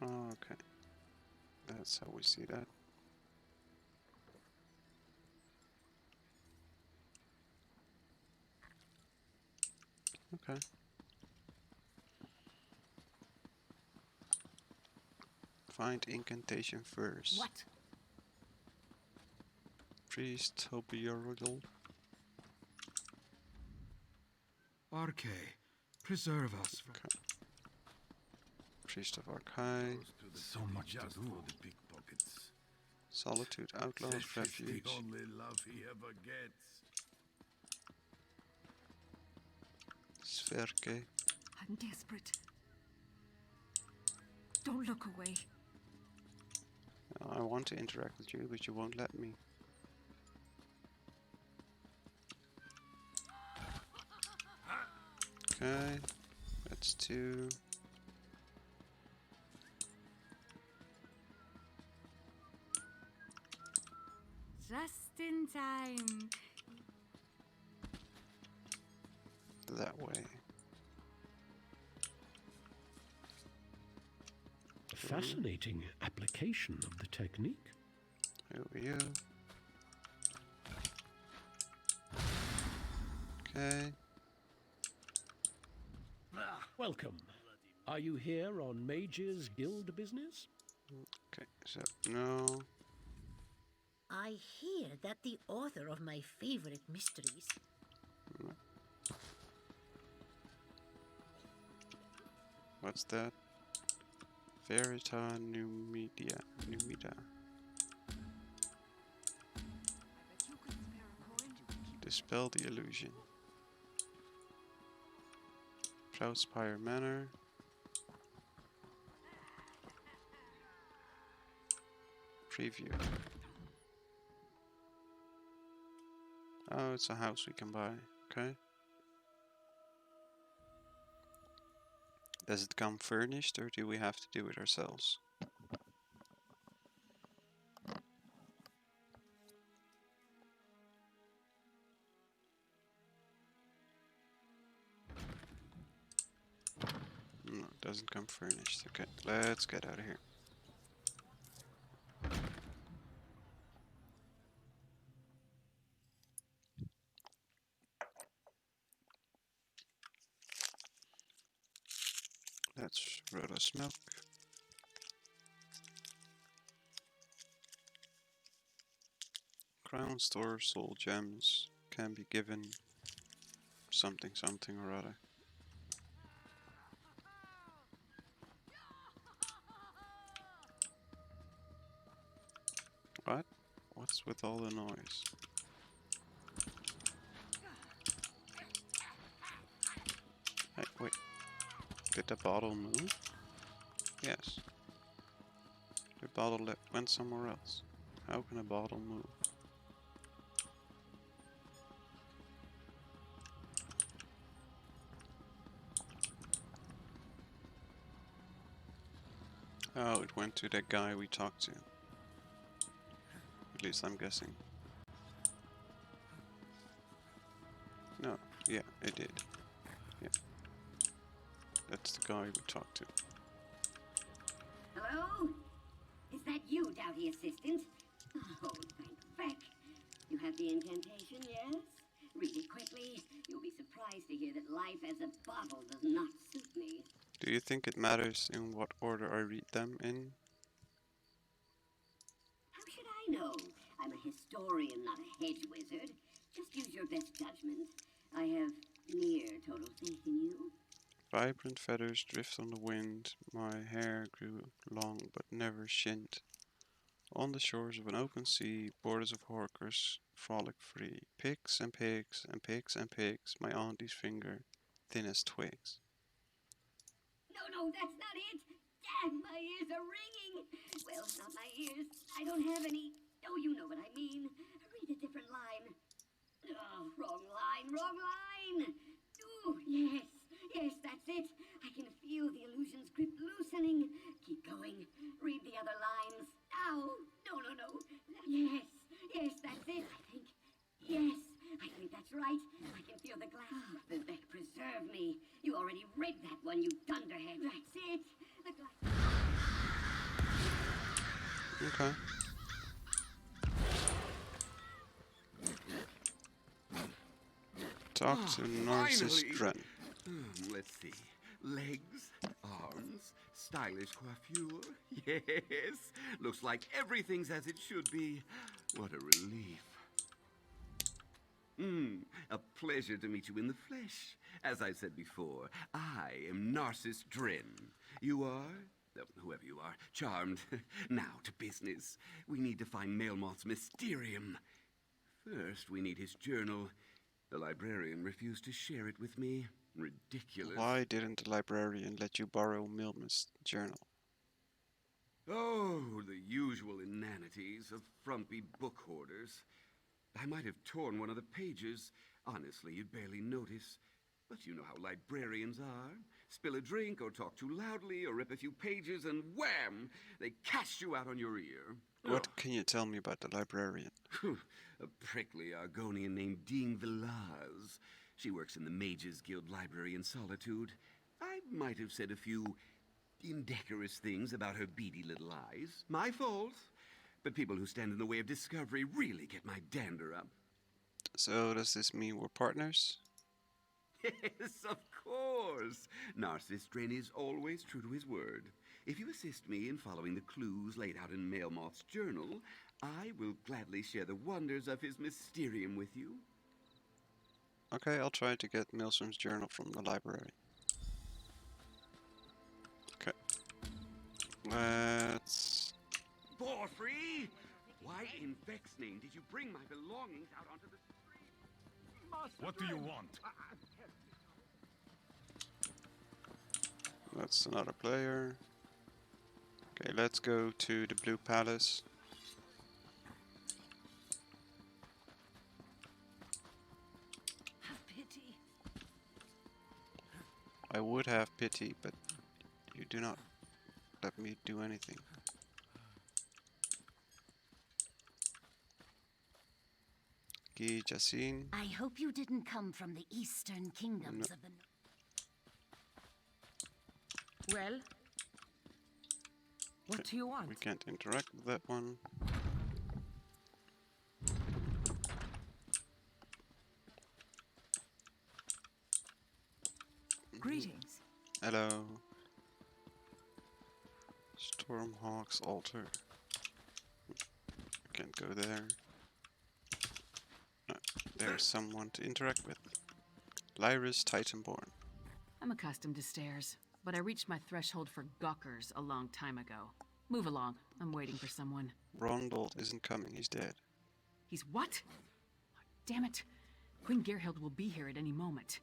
Oh, okay. That's how we see that. Okay. Find incantation first. What? Priest Tobiorgel. Arche, preserve us from... Okay. Priest of Archai. So much to do for the pickpockets. Solitude, Outlaws, This is Refuge. the only love he ever gets. Sverke. I'm desperate. Don't look away. I want to interact with you, but you won't let me. Okay, that's two. Just in time. That way. Fascinating application of the technique. Who are you? Okay. Welcome. Are you here on Mage's Guild business? Okay, so no. I hear that the author of my favorite mysteries. No. What's that? Verita Numida. Dispel the illusion. Proudspire Manor. Preview. Oh, it's a house we can buy. Okay. Does it come furnished or do we have to do it ourselves? No, it doesn't come furnished. Okay, let's get out of here. That's Rhoda's milk. Crown store soul gems can be given something or other. What? What's with all the noise? Hey, wait. Did the bottle move? Yes. The bottle that went somewhere else. How can a bottle move? Oh, it went to that guy we talked to. At least I'm guessing. No, yeah, it did. Yeah. That's the guy we talked to. Hello? Is that you, Doughty Assistant? Oh, thank feck. You have the incantation, yes? Read it quickly. You'll be surprised to hear that life as a bottle does not suit me. Do you think it matters in what order I read them in? How should I know? I'm a historian, not a hedge wizard. Just use your best judgment. I have near total faith in you. Vibrant feathers drift on the wind. My hair grew long but never shinned. On the shores of an open sea, borders of hawkers frolic free. Pigs and pigs and pigs and pigs, my auntie's finger, thin as twigs. No, that's not it. Damn, my ears are ringing. Well, not my ears. I don't have any. Oh, you know what I mean. Read a different line. Oh, wrong line. Ooh, yes, that's it. I can feel the illusion's grip loosening. Keep going. Read the other lines. Ow, no. Yes, that's it. I think that's right. I can feel the glass. Vivek, preserve me. You already read that one, you dunderhead. That's it. The glass. Okay. Talk to Narcissus Dren. Let's see. Legs, arms, stylish coiffure. Yes, looks like everything's as it should be. What a relief. A pleasure to meet you in the flesh. As I said before, I am Narcissus Dren. You are? Whoever you are, charmed. Now to business. We need to find Melmoth's Mysterium. First, we need his journal. The librarian refused to share it with me. Ridiculous. Why didn't the librarian let you borrow Milma's journal? Oh, the usual inanities of frumpy book hoarders. I might have torn one of the pages. Honestly, you'd barely notice. But you know how librarians are. Spill a drink or talk too loudly or rip a few pages and wham! They cast you out on your ear. What can you tell me about the librarian? A prickly Argonian named Dean Velaz. She works in the Mages Guild Library in Solitude. I might have said a few indecorous things about her beady little eyes. My fault. But people who stand in the way of discovery really get my dander up. So does this mean we're partners? Yes, of course. Narcissus Dren is always true to his word. If you assist me in following the clues laid out in Melmoth's journal, I will gladly share the wonders of his Mysterium with you. Okay, I'll try to get Milsum's journal from the library. Okay. Let's... Porphyry! Why in Vex's name did you bring my belongings out onto the street? What do you want? That's another player. Okay, let's go to the Blue Palace. Have pity. I would have pity, but you do not let me do anything. Guy Jacine. I hope you didn't come from the eastern kingdoms No. of the... Well? What do you want? We can't interact with that one. Greetings. Hello. Stormhawk's altar. Can't go there. No, there's someone to interact with. Lyris Titanborn. I'm accustomed to stairs, but I reached my threshold for gawkers a long time ago. Move along. I'm waiting for someone. Rondold isn't coming, he's dead. He's what? Damn it. Queen Gerhild will be here at any moment.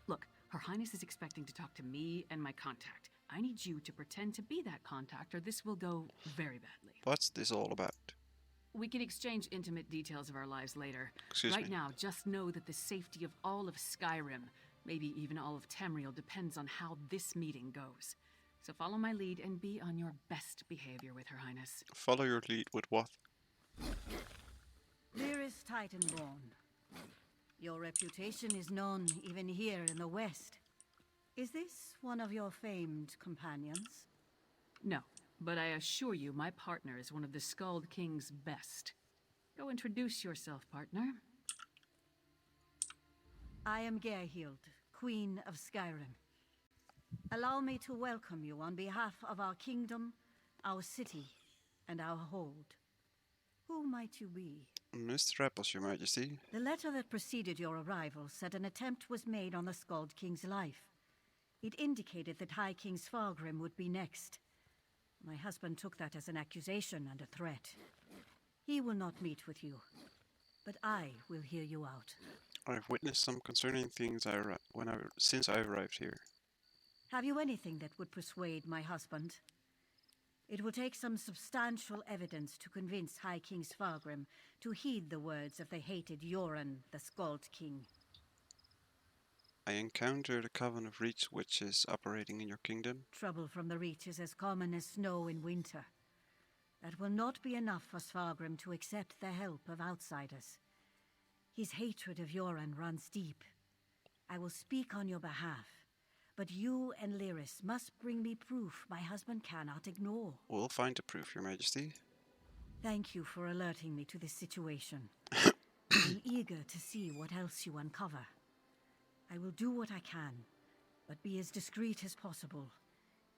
Look, Her Highness is expecting to talk to me and my contact. I need you to pretend to be that contact, or this will go very badly. What's this all about? We can exchange intimate details of our lives later. Excuse right me. now, just know that the safety of all of Skyrim, maybe even all of Tamriel, depends on how this meeting goes. So follow my lead and be on your best behavior with Her Highness. Follow your lead with what? Dearest Titanborn, your reputation is known even here in the West. Is this one of your famed companions? No, but I assure you my partner is one of the Skald King's best. Go introduce yourself, partner. I am Gerhild, Queen of Skyrim. Allow me to welcome you on behalf of our kingdom, our city, and our hold. Who might you be? Mr. Apples, Your Majesty. The letter that preceded your arrival said an attempt was made on the Skald King's life. It indicated that High King Svargrim would be next. My husband took that as an accusation and a threat. He will not meet with you, but I will hear you out. I've witnessed some concerning things since I arrived here. Have you anything that would persuade my husband? It will take some substantial evidence to convince High King Svargrim to heed the words of the hated Yoren, the Skald King. I encountered a coven of Reach witches operating in your kingdom. Trouble from the Reach is as common as snow in winter. That will not be enough for Svargrim to accept the help of outsiders. His hatred of Yoren runs deep. I will speak on your behalf, but you and Lyris must bring me proof my husband cannot ignore. We'll find the proof, Your Majesty. Thank you for alerting me to this situation. I'm eager to see what else you uncover. I will do what I can, but be as discreet as possible.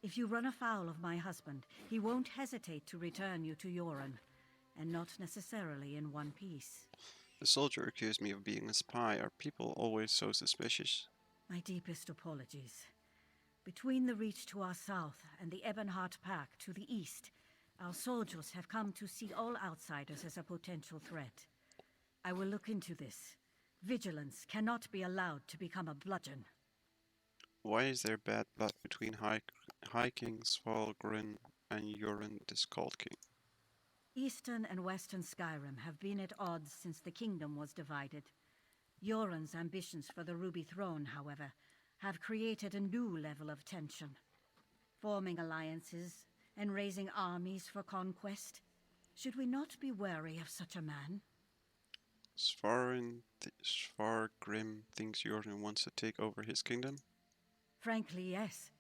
If you run afoul of my husband, he won't hesitate to return you to Yoren, and not necessarily in one piece. The soldier accused me of being a spy. Are people always so suspicious? My deepest apologies. Between the Reach to our south and the Ebonheart Pack to the east, our soldiers have come to see all outsiders as a potential threat. I will look into this. Vigilance cannot be allowed to become a bludgeon. Why is there bad blood between High King Svalgrim and Yoren the Skald King? Eastern and Western Skyrim have been at odds since the kingdom was divided. Yoren's ambitions for the Ruby Throne, however, have created a new level of tension. Forming alliances and raising armies for conquest. Should we not be wary of such a man? Svargrim thinks Yoren wants to take over his kingdom? Frankly, yes.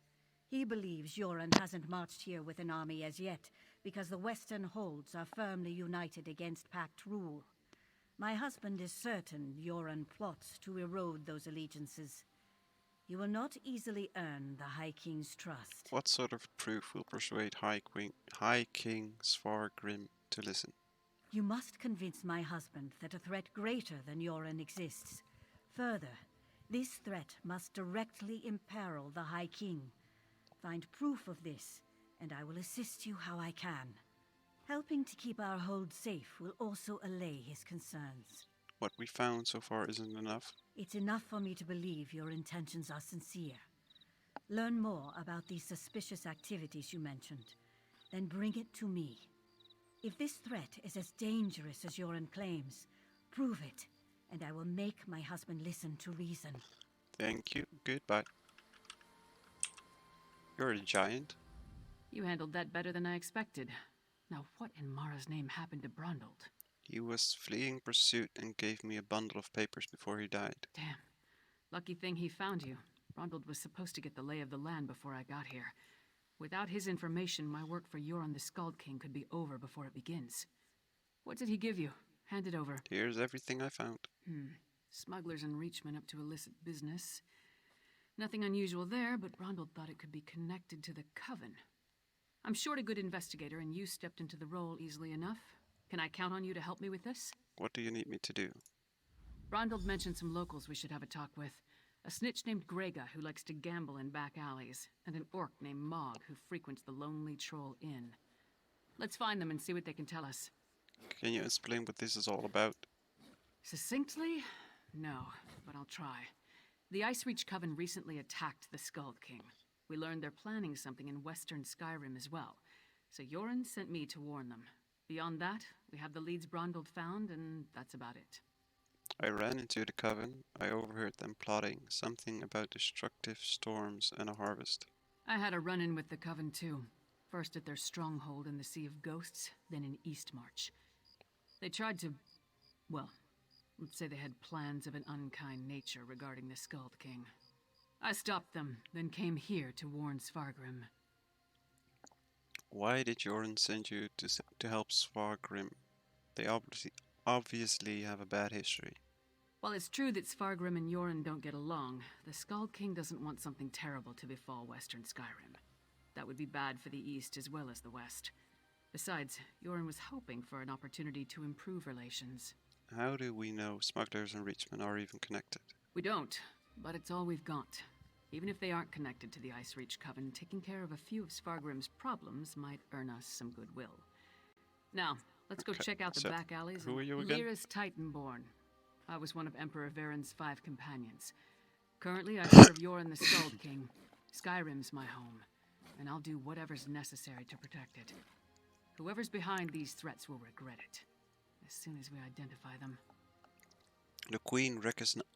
He believes Yoren hasn't marched here with an army as yet, because the Western holds are firmly united against Pact rule. My husband is certain Yoren plots to erode those allegiances. You will not easily earn the High King's trust. What sort of proof will persuade High King Svargrim to listen? You must convince my husband that a threat greater than Yoren exists. Further, this threat must directly imperil the High King. Find proof of this, and I will assist you how I can. Helping to keep our hold safe will also allay his concerns. What we found so far isn't enough. It's enough for me to believe your intentions are sincere. Learn more about these suspicious activities you mentioned, then bring it to me. If this threat is as dangerous as Yoren claims, prove it, and I will make my husband listen to reason. Thank you. Goodbye. You're a giant. You handled that better than I expected. Now what in Mara's name happened to Brundled? He was fleeing pursuit and gave me a bundle of papers before he died. Damn. Lucky thing he found you. Brundled was supposed to get the lay of the land before I got here. Without his information, my work for Yoren the Skald King could be over before it begins. What did he give you? Hand it over. Here's everything I found. Smugglers and Reachmen up to illicit business. Nothing unusual there, but Brundled thought it could be connected to the Coven. I'm short a good investigator, and you stepped into the role easily enough. Can I count on you to help me with this? What do you need me to do? Brundled mentioned some locals we should have a talk with. A snitch named Grega who likes to gamble in back alleys, and an orc named Mog who frequents the Lonely Troll Inn. Let's find them and see what they can tell us. Can you explain what this is all about? Succinctly? No, but I'll try. The Ice Reach Coven recently attacked the Skald King. We learned they're planning something in western Skyrim as well, so Yoren sent me to warn them. Beyond that, we have the leads Brondald found, and that's about it. I ran into the coven. I overheard them plotting something about destructive storms and a harvest. I had a run-in with the coven too. First at their stronghold in the Sea of Ghosts, then in Eastmarch. They tried to... well, let's say they had plans of an unkind nature regarding the Skald King. I stopped them, then came here to warn Svargrim. Why did Joran send you to help Svargrim? They obviously have a bad history. While it's true that Svargrim and Yoren don't get along, the Skald King doesn't want something terrible to befall western Skyrim. That would be bad for the east as well as the west. Besides, Yoren was hoping for an opportunity to improve relations. How do we know smugglers and Reachmen are even connected? We don't, but it's all we've got. Even if they aren't connected to the Ice Reach Coven, taking care of a few of Svargrim's problems might earn us some goodwill. Now, let's go check out the back alleys. Who are you again? Lyra's Titanborn. I was one of Emperor Varen's 5 companions. Currently, I serve Yoren the Skald King. Skyrim's my home, and I'll do whatever's necessary to protect it. Whoever's behind these threats will regret it, as soon as we identify them. The Queen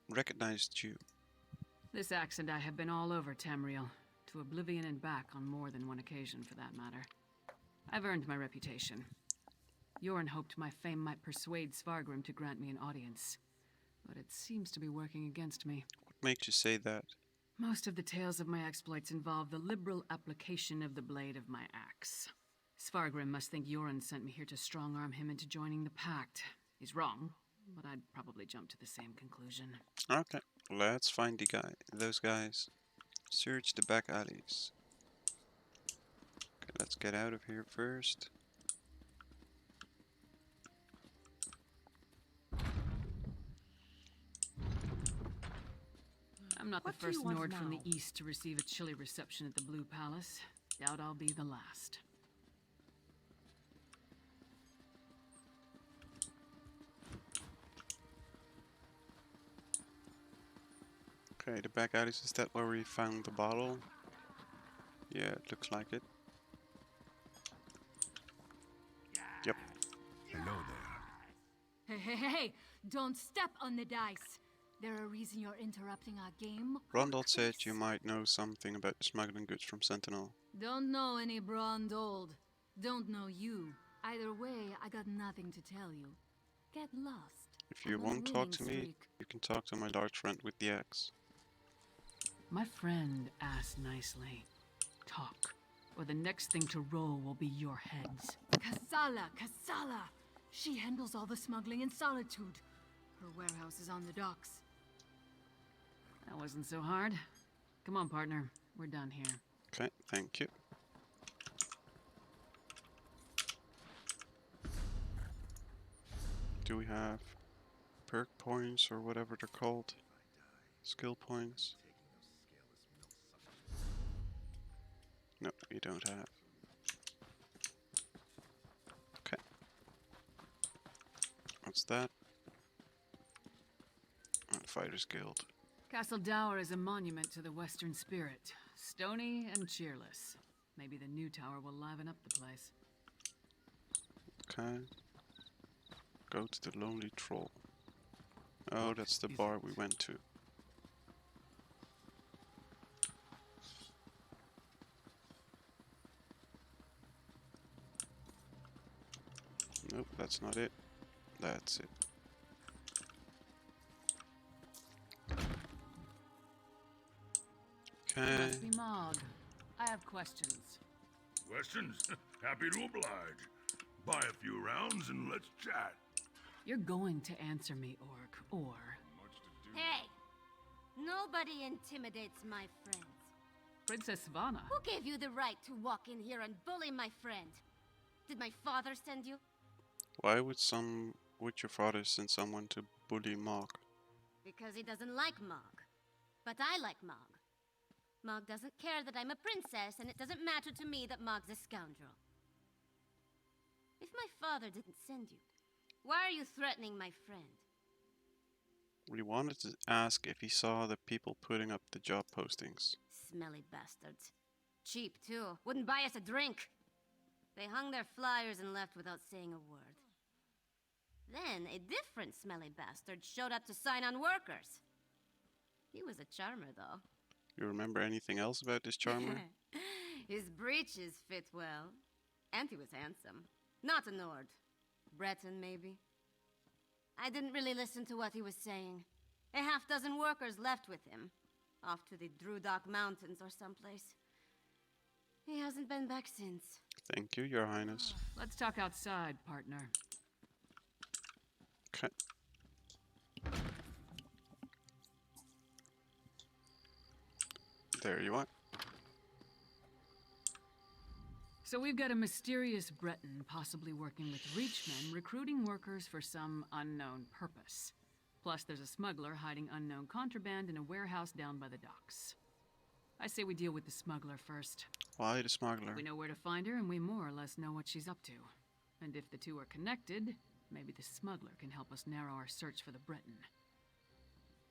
recognized you. This axe and I have been all over Tamriel, to oblivion and back on more than one occasion for that matter. I've earned my reputation. Yoren hoped my fame might persuade Svargrim to grant me an audience, but it seems to be working against me. What makes you say that? Most of the tales of my exploits involve the liberal application of the blade of my axe. Svargrim must think Yoren sent me here to strong-arm him into joining the Pact. He's wrong, but I'd probably jump to the same conclusion. Okay, let's find those guys. Search the back alleys. Okay, let's get out of here first. I'm not the first Nord from the east to receive a chilly reception at the Blue Palace. Doubt I'll be the last. Okay, the back alleys, is that where we found the bottle? Yeah, it looks like it. Yep. Hello there. Hey, don't step on the dice. There a reason you're interrupting our game? Brondald said you might know something about smuggling goods from Sentinel. Don't know any Brondald. Don't know you. Either way, I got nothing to tell you. Get lost. If you I'm on won't a talk winning to me, streak. you can talk to my large friend with the axe. My friend asked nicely. Talk, or the next thing to roll will be your heads. Kasala! She handles all the smuggling in Solitude. Her warehouse is on the docks. That wasn't so hard. Come on, partner. We're done here. Okay, thank you. Do we have perk points or whatever they're called? Skill points? No, we don't have. Okay. What's that? Fighters Guild. Castle Dower is a monument to the Western spirit. Stony and cheerless. Maybe the new tower will liven up the place. Okay. Go to the Lonely Troll. Oh, that's the bar we went to. Nope, that's not it. That's it. Okay. Must be Mog. I have questions. Questions? Happy to oblige. Buy a few rounds and let's chat. You're going to answer me, Orc, or... Hey! Nobody intimidates my friends. Princess Savannah. Who gave you the right to walk in here and bully my friend? Did my father send you? Why would your father send someone to bully Mog? Because he doesn't like Mog. But I like Mog. Mog doesn't care that I'm a princess, and it doesn't matter to me that Mog's a scoundrel. If my father didn't send you, why are you threatening my friend? We wanted to ask if he saw the people putting up the job postings. Smelly bastards. Cheap, too. Wouldn't buy us a drink. They hung their flyers and left without saying a word. Then a different smelly bastard showed up to sign on workers. He was a charmer, though. You remember anything else about this charmer? His breeches fit well. And he was handsome. Not a Nord. Breton, maybe. I didn't really listen to what he was saying. A half-dozen workers left with him. Off to the Drudok Mountains or someplace. He hasn't been back since. Thank you, Your Highness. Let's talk outside, partner. Okay. There you are. So we've got a mysterious Breton possibly working with Reachmen, recruiting workers for some unknown purpose. Plus there's a smuggler hiding unknown contraband in a warehouse down by the docks. I say we deal with the smuggler first. Why the smuggler? We know where to find her, and we more or less know what she's up to. And if the two are connected, maybe the smuggler can help us narrow our search for the Breton.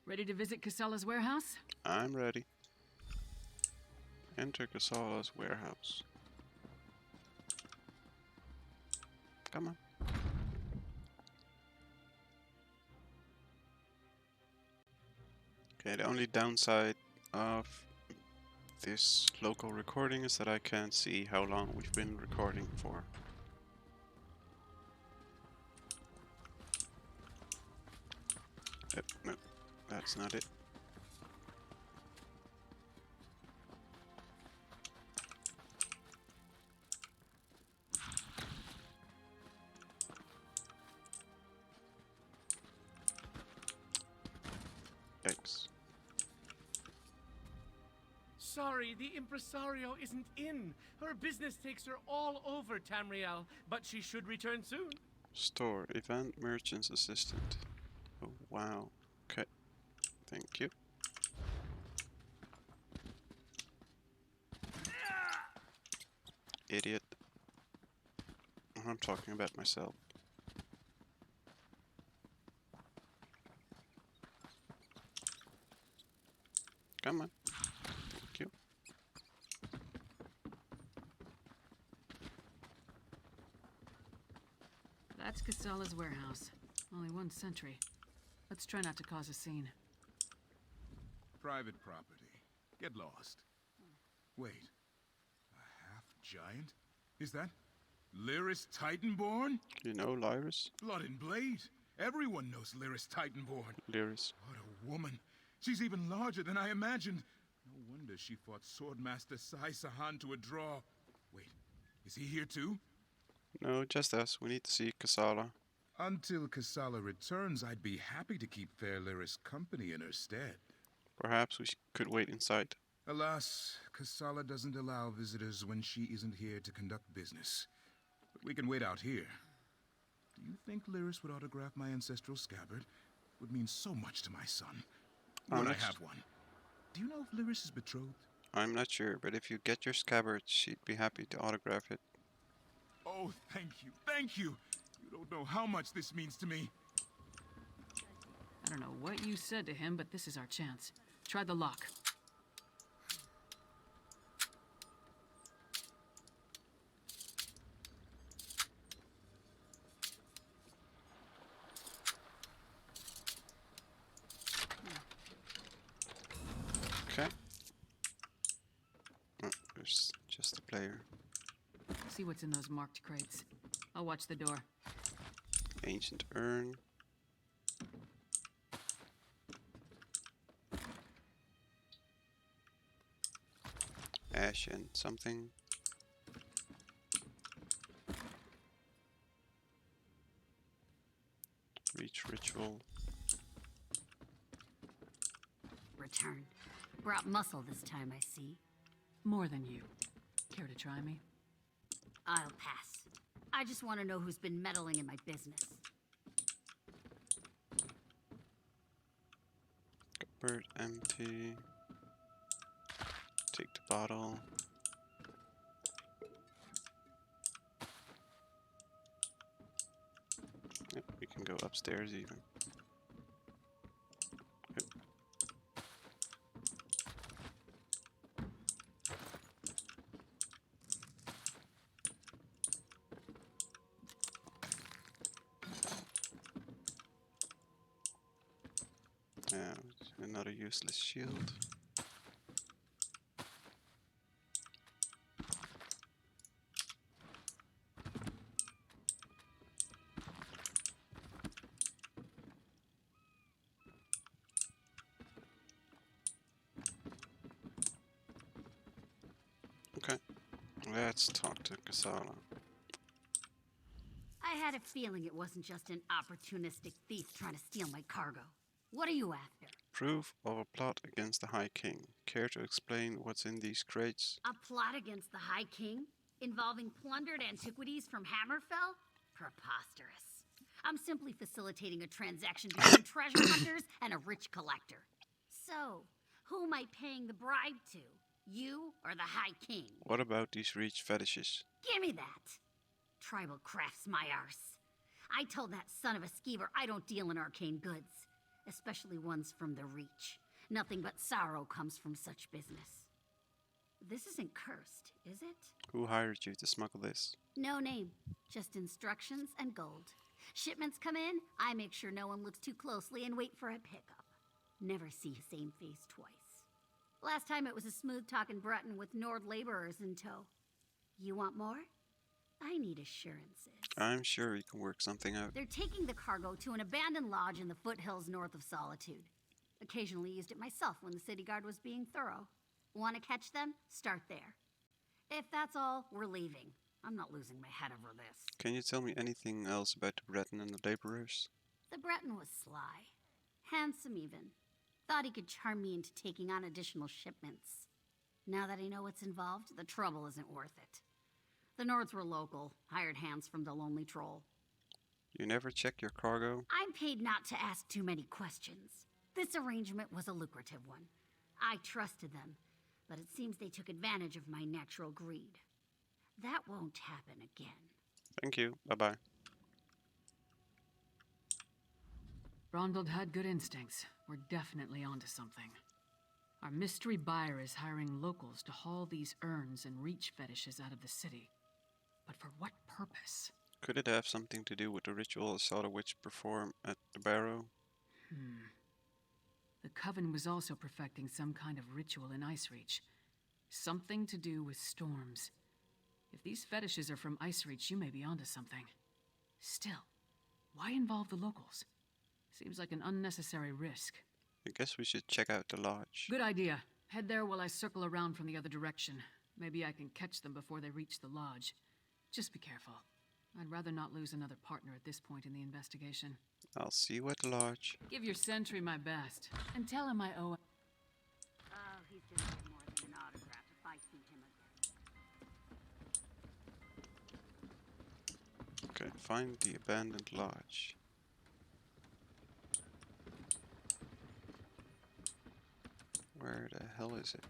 Ready to visit Casala's warehouse? I'm ready. Enter Casala's warehouse. Come on. Okay, the only downside of this local recording is that I can't see how long we've been recording for. No, that's not it. Yikes. Sorry, the impresario isn't in. Her business takes her all over Tamriel, but she should return soon. Store, event merchant's assistant. Oh, wow. Okay. Thank you. Idiot. I'm talking about myself. Come on. Thank you. That's Casala's warehouse. Only one sentry. Let's try not to cause a scene. Private property. Get lost. Wait. A half-giant? Is that Lyris Titanborn? You know Lyris? Blood and Blade. Everyone knows Lyris Titanborn. Lyris. What a woman. She's even larger than I imagined. No wonder she fought Swordmaster Sai Sahan to a draw. Wait, is he here too? No, just us. We need to see Casala. Until Casala returns, I'd be happy to keep Fair Lyris company in her stead. Perhaps we could wait inside. Alas, Casala doesn't allow visitors when she isn't here to conduct business. But we can wait out here. Do you think Lyris would autograph my ancestral scabbard? It would mean so much to my son. Would I have one? Do you know if Lyris is betrothed? I'm not sure, but if you get your scabbard, she'd be happy to autograph it. Oh, thank you, thank you! You don't know how much this means to me. I don't know what you said to him, but this is our chance. Try the lock. Okay. Oh, there's just a player. See what's in those marked crates. I'll watch the door. Ancient urn. Ash and something. Reach ritual. Return. Brought muscle this time, I see. More than you. Care to try me? I'll pass. I just want to know who's been meddling in my business. Cupboard empty. Take the bottle. Yep, we can go upstairs even. Yep. Another useless shield. Okay, let's talk to Kasala. I had a feeling it wasn't just an opportunistic thief trying to steal my cargo. What are you after? Proof of a plot against the High King. Care to explain what's in these crates? A plot against the High King? Involving plundered antiquities from Hammerfell? Preposterous. I'm simply facilitating a transaction between treasure hunters and a rich collector. So, who am I paying the bribe to? You or the High King? What about these reach fetishes? Give me that! Tribal crafts my arse. I told that son of a skeever I don't deal in arcane goods, especially ones from the Reach. Nothing but sorrow comes from such business. This isn't cursed, is it? Who hired you to smuggle this? No name, just instructions and gold. Shipments come in, I make sure no one looks too closely and wait for a pickup. Never see same face twice. Last time it was a smooth-talking Breton with Nord laborers in tow. You want more? I need assurances. I'm sure we can work something out. They're taking the cargo to an abandoned lodge in the foothills north of Solitude. Occasionally used it myself when the city guard was being thorough. Want to catch them? Start there. If that's all, we're leaving. I'm not losing my head over this. Can you tell me anything else about the Breton and the laborers? The Breton was sly. Handsome even. Thought he could charm me into taking on additional shipments. Now that I know what's involved, the trouble isn't worth it. The Nords were local, hired hands from the Lonely Troll. You never check your cargo? I'm paid not to ask too many questions. This arrangement was a lucrative one. I trusted them, but it seems they took advantage of my natural greed. That won't happen again. Thank you. Bye-bye. Ronald had good instincts. We're definitely onto something. Our mystery buyer is hiring locals to haul these urns and reach fetishes out of the city. But for what purpose? Could it have something to do with the ritual I saw the witch perform at the barrow? The Coven was also perfecting some kind of ritual in Icereach. Something to do with storms. If these fetishes are from Icereach, you may be onto something. Still, why involve the locals? Seems like an unnecessary risk. I guess we should check out the lodge. Good idea. Head there while I circle around from the other direction. Maybe I can catch them before they reach the lodge. Just be careful. I'd rather not lose another partner at this point in the investigation. I'll see you at the lodge. Give your sentry my best, and tell him I owe... Oh, he's just more than an autograph if I see him again. Okay, find the abandoned lodge. Where the hell is it?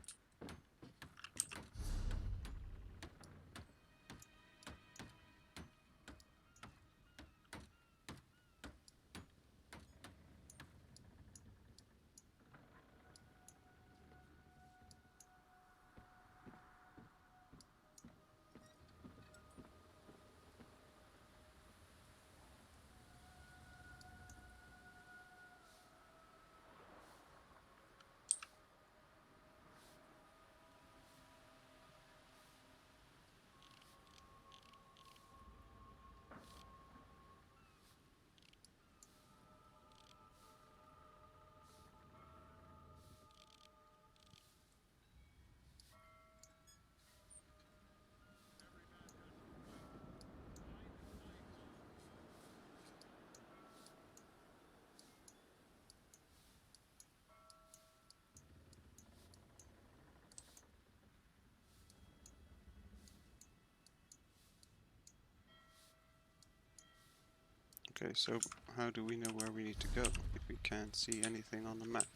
Okay, so how do we know where we need to go if we can't see anything on the map?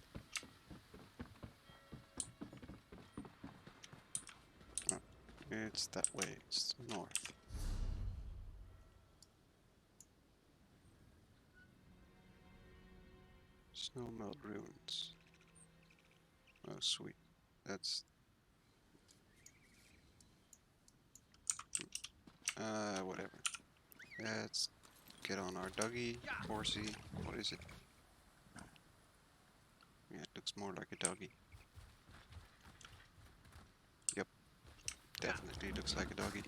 Oh, it's that way, it's north. Snowmelt ruins. Oh sweet, that's... whatever. Let's get on our Dougie, horsey, what is it? Yeah, Looks more like a doggy. Yep, definitely looks like a doggy.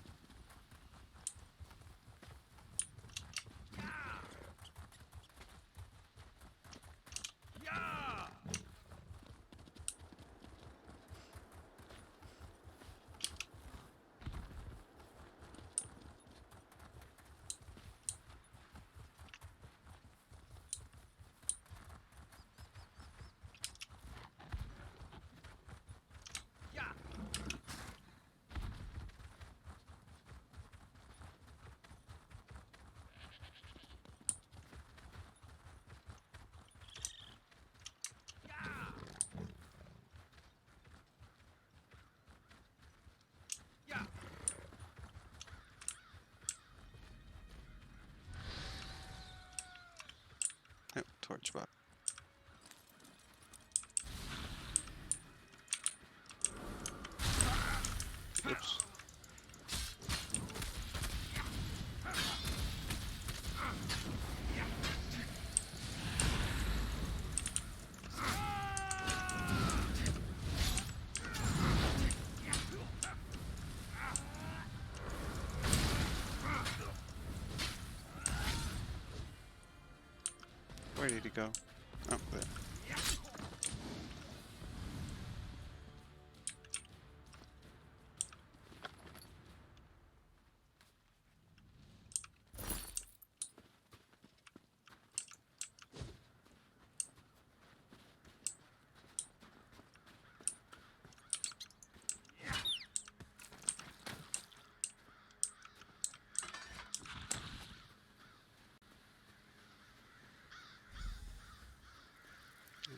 Oh, torch back. Oops. Where did he go? Oh, there.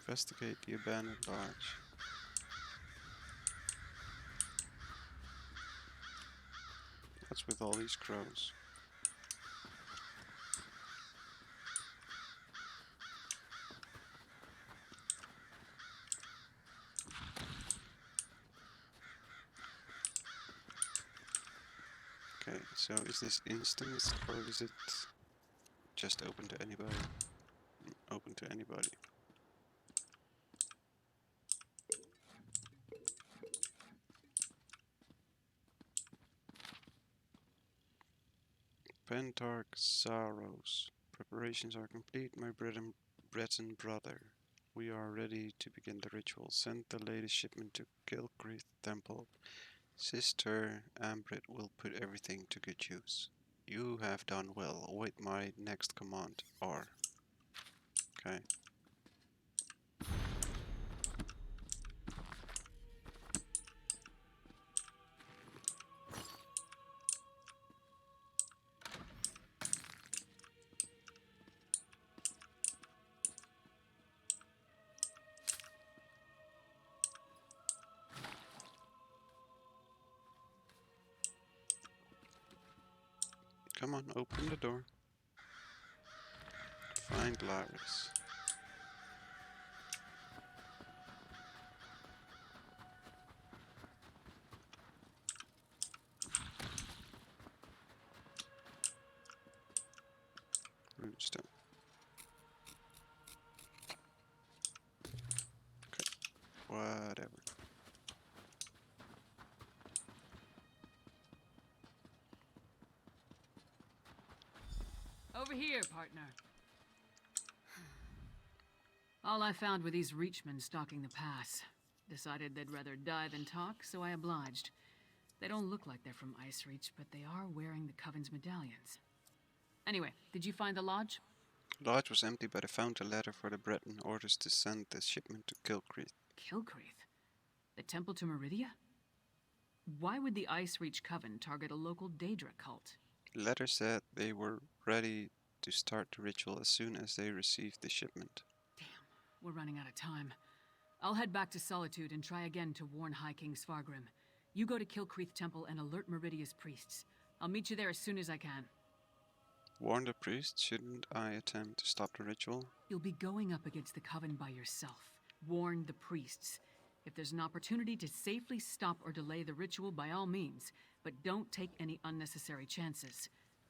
Investigate the abandoned lodge. What's with all these crows? Okay, so is this instant or is it just open to anybody? Open to anybody. Pentarch Saros. Preparations are complete, my Breton brother. We are ready to begin the ritual. Send the latest shipment to Gilchrist Temple. Sister Ambrit will put everything to good use. You have done well. Await my next command. R. Okay. Come on, open the door. Find Lyris. Runestone. Okay, whatever. Over here, partner. All I found were these Reachmen stalking the pass. Decided they'd rather die than talk, so I obliged. They don't look like they're from Ice Reach, but they are wearing the Coven's medallions. Anyway, did you find the lodge? The lodge was empty, but I found a letter for the Breton orders to send the shipment to Gilchrist. Gilchrist? The temple to Meridia? Why would the Ice Reach Coven target a local Daedra cult? The letter said they were ready to start the ritual as soon as they received the shipment. We're running out of time. I'll head back to Solitude and try again to warn High King Svargrim. You go to Kilcreath Temple and alert Meridia's priests. I'll meet you there as soon as I can. Warn the priest? Shouldn't I attempt to stop the ritual? You'll be going up against the Coven by yourself. Warn the priests. If there's an opportunity to safely stop or delay the ritual, by all means. But don't take any unnecessary chances.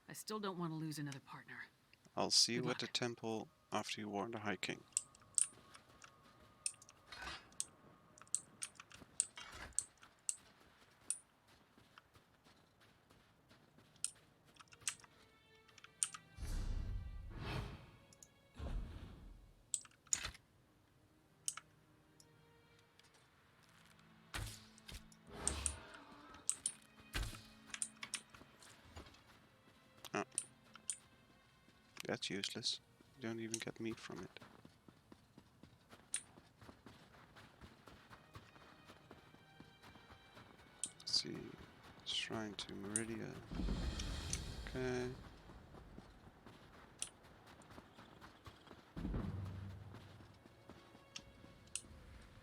I still don't want to lose another partner. I'll see you at the temple after you warn the High King. That's useless. You don't even get meat from it. Let's see. Shrine to Meridia. Okay.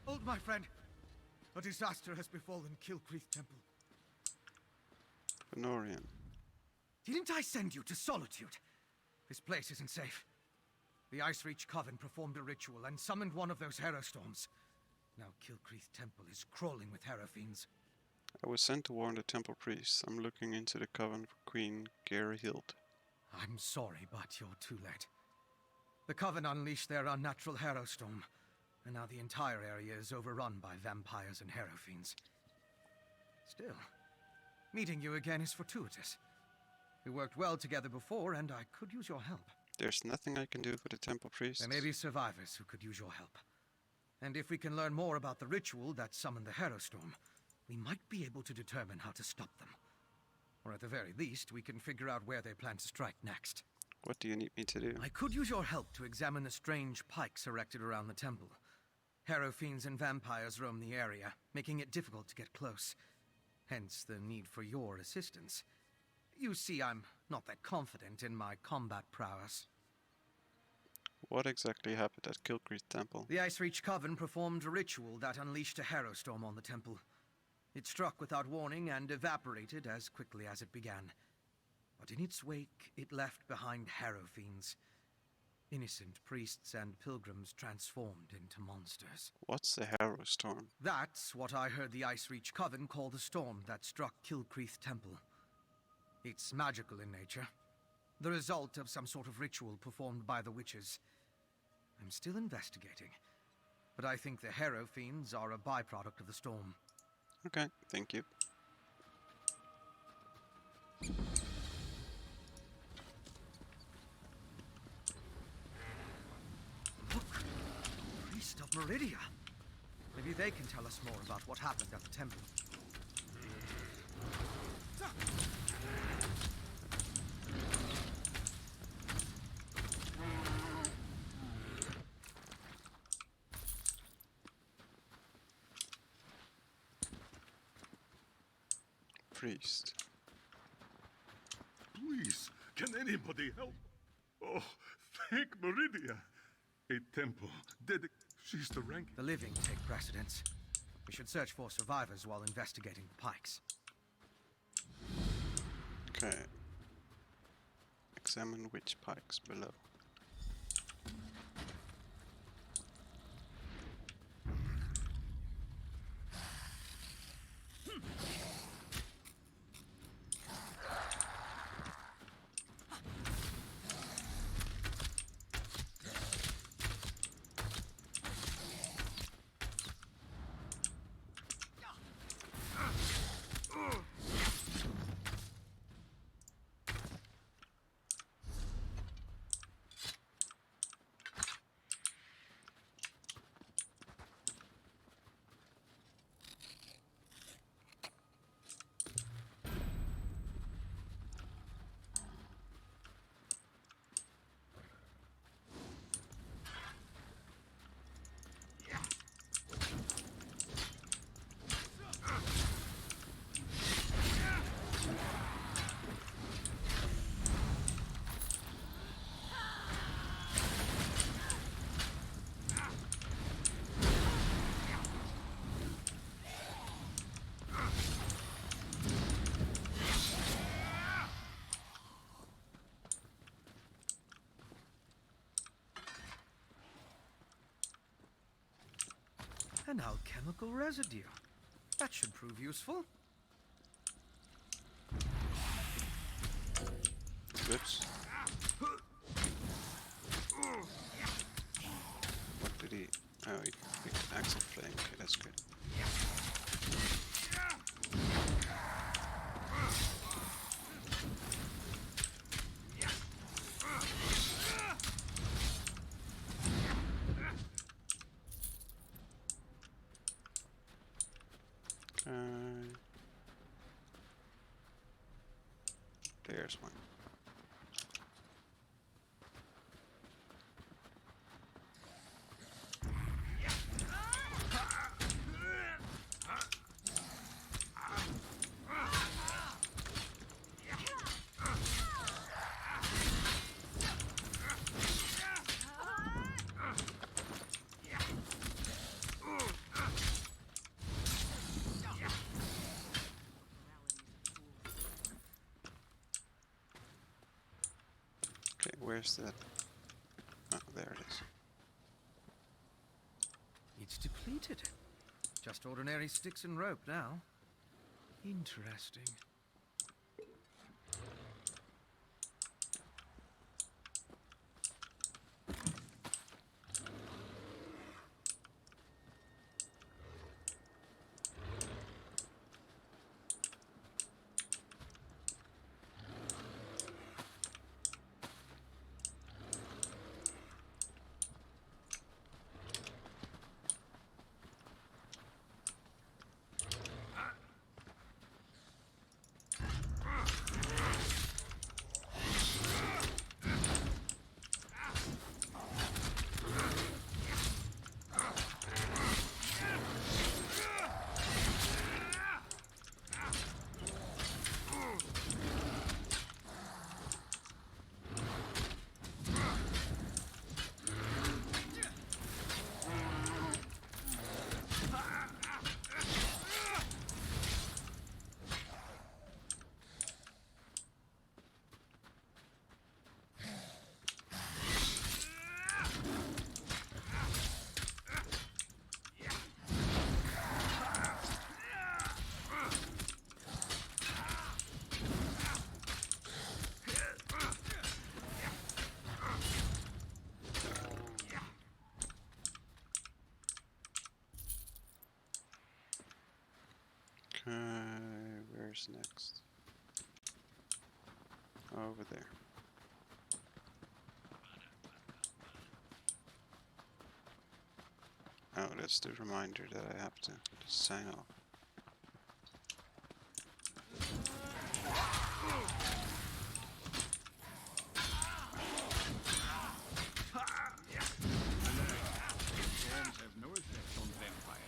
Hold, my friend. A disaster has befallen Kilcreath Temple. Venorian. Didn't I send you to Solitude? This place isn't safe. The Ice Reach Coven performed a ritual and summoned one of those Hero Storms. Now Kilcreath Temple is crawling with Hero Fiends. I was sent to warn the temple priests. I'm looking into the coven for Queen Gerhild. I'm sorry, but you're too late. The Coven unleashed their unnatural Hero Storm, and now the entire area is overrun by vampires and Hero Fiends. Still, meeting you again is fortuitous. We worked well together before, and I could use your help. There's nothing I can do for the temple priests. There may be survivors who could use your help. And if we can learn more about the ritual that summoned the Hero Storm, we might be able to determine how to stop them. Or at the very least, we can figure out where they plan to strike next. What do you need me to do? I could use your help to examine the strange pikes erected around the temple. Hero Fiends and vampires roam the area, making it difficult to get close. Hence the need for your assistance. You see, I'm not that confident in my combat prowess. What exactly happened at Kilcreath Temple? The Ice Reach Coven performed a ritual that unleashed a Hero Storm on the temple. It struck without warning and evaporated as quickly as it began. But in its wake, it left behind Hero Fiends. Innocent priests and pilgrims transformed into monsters. What's the Hero Storm? That's what I heard the Ice Reach Coven call the storm that struck Kilcreath Temple. It's magical in nature. The result of some sort of ritual performed by the witches. I'm still investigating, but I think the Hero Fiends are a byproduct of the storm. Okay, thank you. Look! Priest of Meridia! Maybe they can tell us more about what happened at the temple. Priest. Please, can anybody help? Oh, thank Meridia. A temple dedicated. She's the rank. The living take precedence. We should search for survivors while investigating the pikes. Okay. Examine witch pikes below. An alchemical residue. That should prove useful. Whoops. What did he... Oh, he picked Axel Flame. Okay, that's good. There's one. Where's that? Oh, there it is. It's depleted. Just ordinary sticks and rope now. Interesting. Where's next? Over there. Oh, that's the reminder that I have to sign off. Storms have no effect on vampires.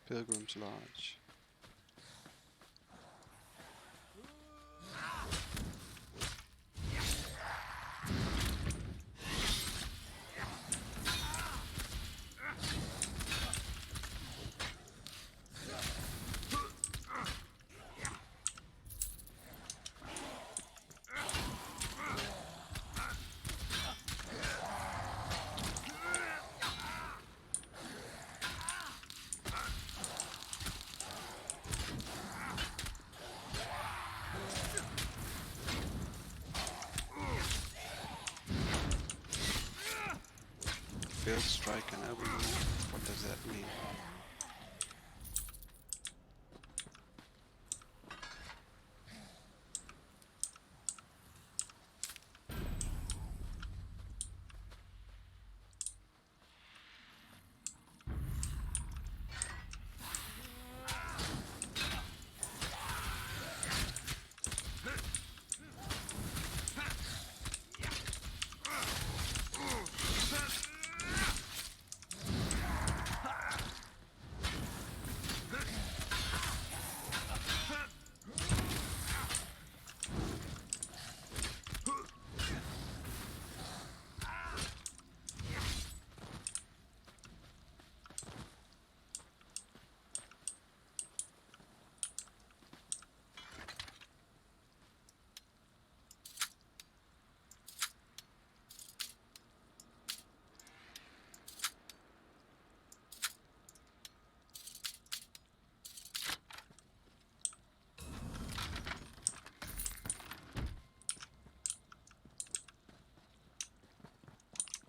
Pilgrim's Lodge. Field strike and open. What does that mean?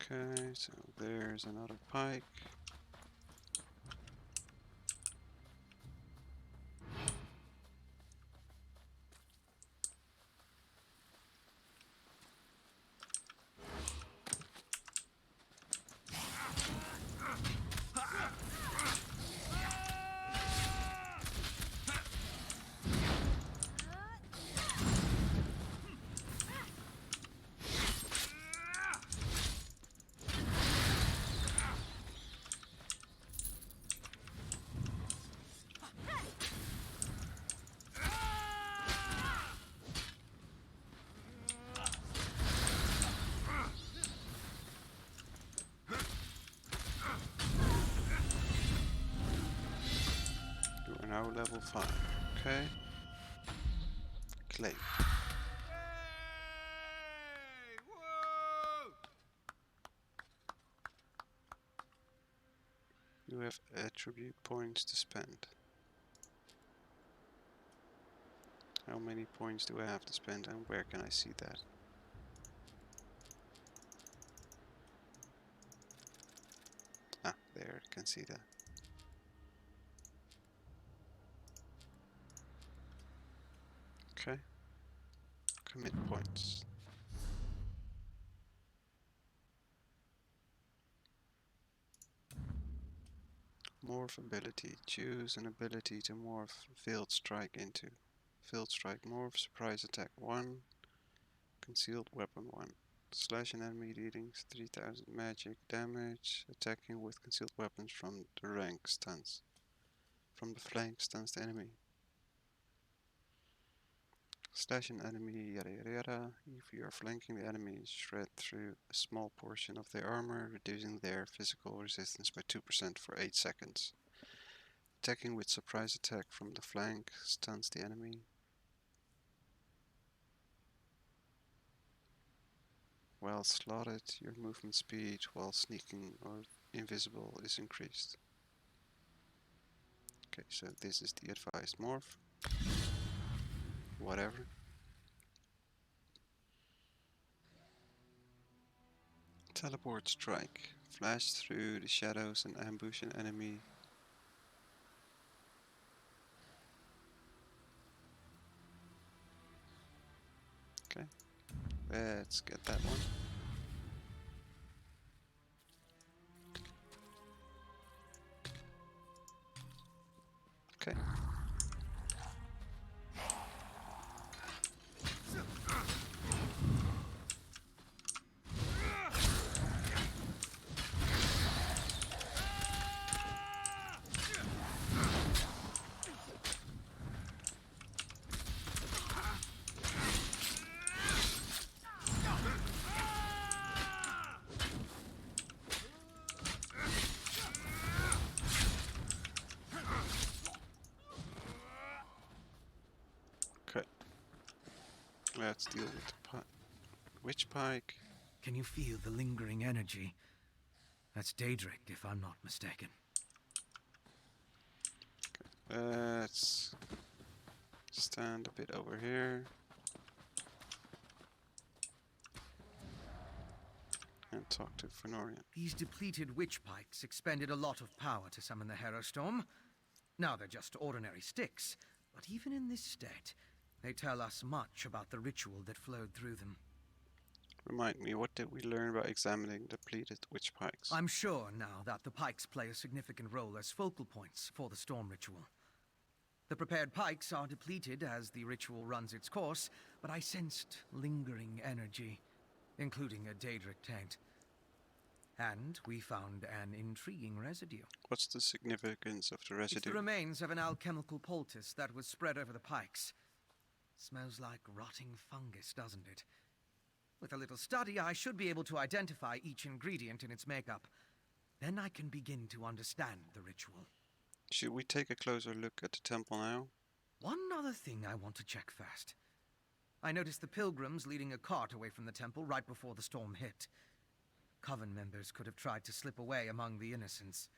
Okay, so there's another pike. now level 5. Okay. Claim. You have attribute points to spend. How many points do I have to spend and where can I see that? Ah, there, I can see that. Okay. Commit points. Morph ability. Choose an ability to morph Field Strike into. Field Strike morph, surprise attack 1, concealed weapon 1. Slash an enemy dealing 3000 magic damage, attacking with concealed weapons from the rank stuns. From the flank stuns the enemy. Slash an enemy, yada yada yada. If you are flanking the enemy, shred through a small portion of their armor, reducing their physical resistance by 2% for 8 seconds. Attacking with surprise attack from the flank stuns the enemy. While slotted, your movement speed while sneaking or invisible is increased. Okay, so this is the advised morph. Whatever. Teleport strike. Flash through the shadows and ambush an enemy. Okay, let's get that one. Okay. Let's deal with the witch pike. Can you feel the lingering energy? That's Daedric, if I'm not mistaken. Let's stand a bit over here. And talk to Fenorian. These depleted witch pikes expended a lot of power to summon the Harrowstorm. Now they're just ordinary sticks, but even in this state, they tell us much about the ritual that flowed through them. Remind me, what did we learn by examining depleted witch pikes? I'm sure now that the pikes play a significant role as focal points for the storm ritual. The prepared pikes are depleted as the ritual runs its course, but I sensed lingering energy, including a Daedric taint. And we found an intriguing residue. What's the significance of the residue? It's the remains of an alchemical poultice that was spread over the pikes. Smells like rotting fungus, doesn't it? With a little study, I should be able to identify each ingredient in its makeup. Then I can begin to understand the ritual. Should we take a closer look at the temple now? One other thing I want to check first. I noticed the pilgrims leading a cart away from the temple right before the storm hit. Coven members could have tried to slip away among the innocents.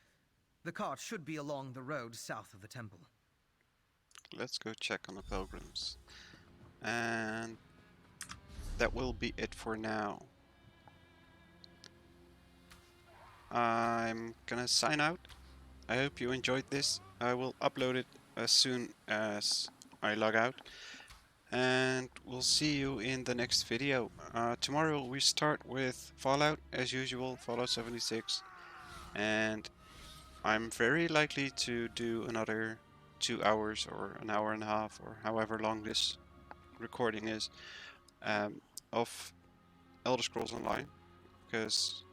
The cart should be along the road south of the temple. Let's go check on the pilgrims. And that will be it for now. I'm gonna sign out. I hope you enjoyed this. I will upload it as soon as I log out. And we'll see you in the next video. Tomorrow we start with Fallout as usual, Fallout 76. And I'm very likely to do another 2 hours or an hour and a half or however long this recording is of Elder Scrolls Online, because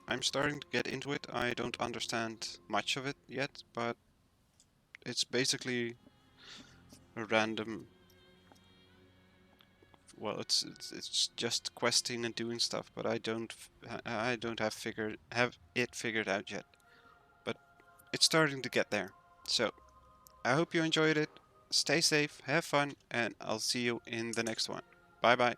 I'm starting to get into it. I don't understand much of it yet, but it's basically a random, well, it's just questing and doing stuff, but I don't have it figured out yet, but it's starting to get there. So I hope you enjoyed it. Stay safe, have fun, and I'll see you in the next one. Bye bye.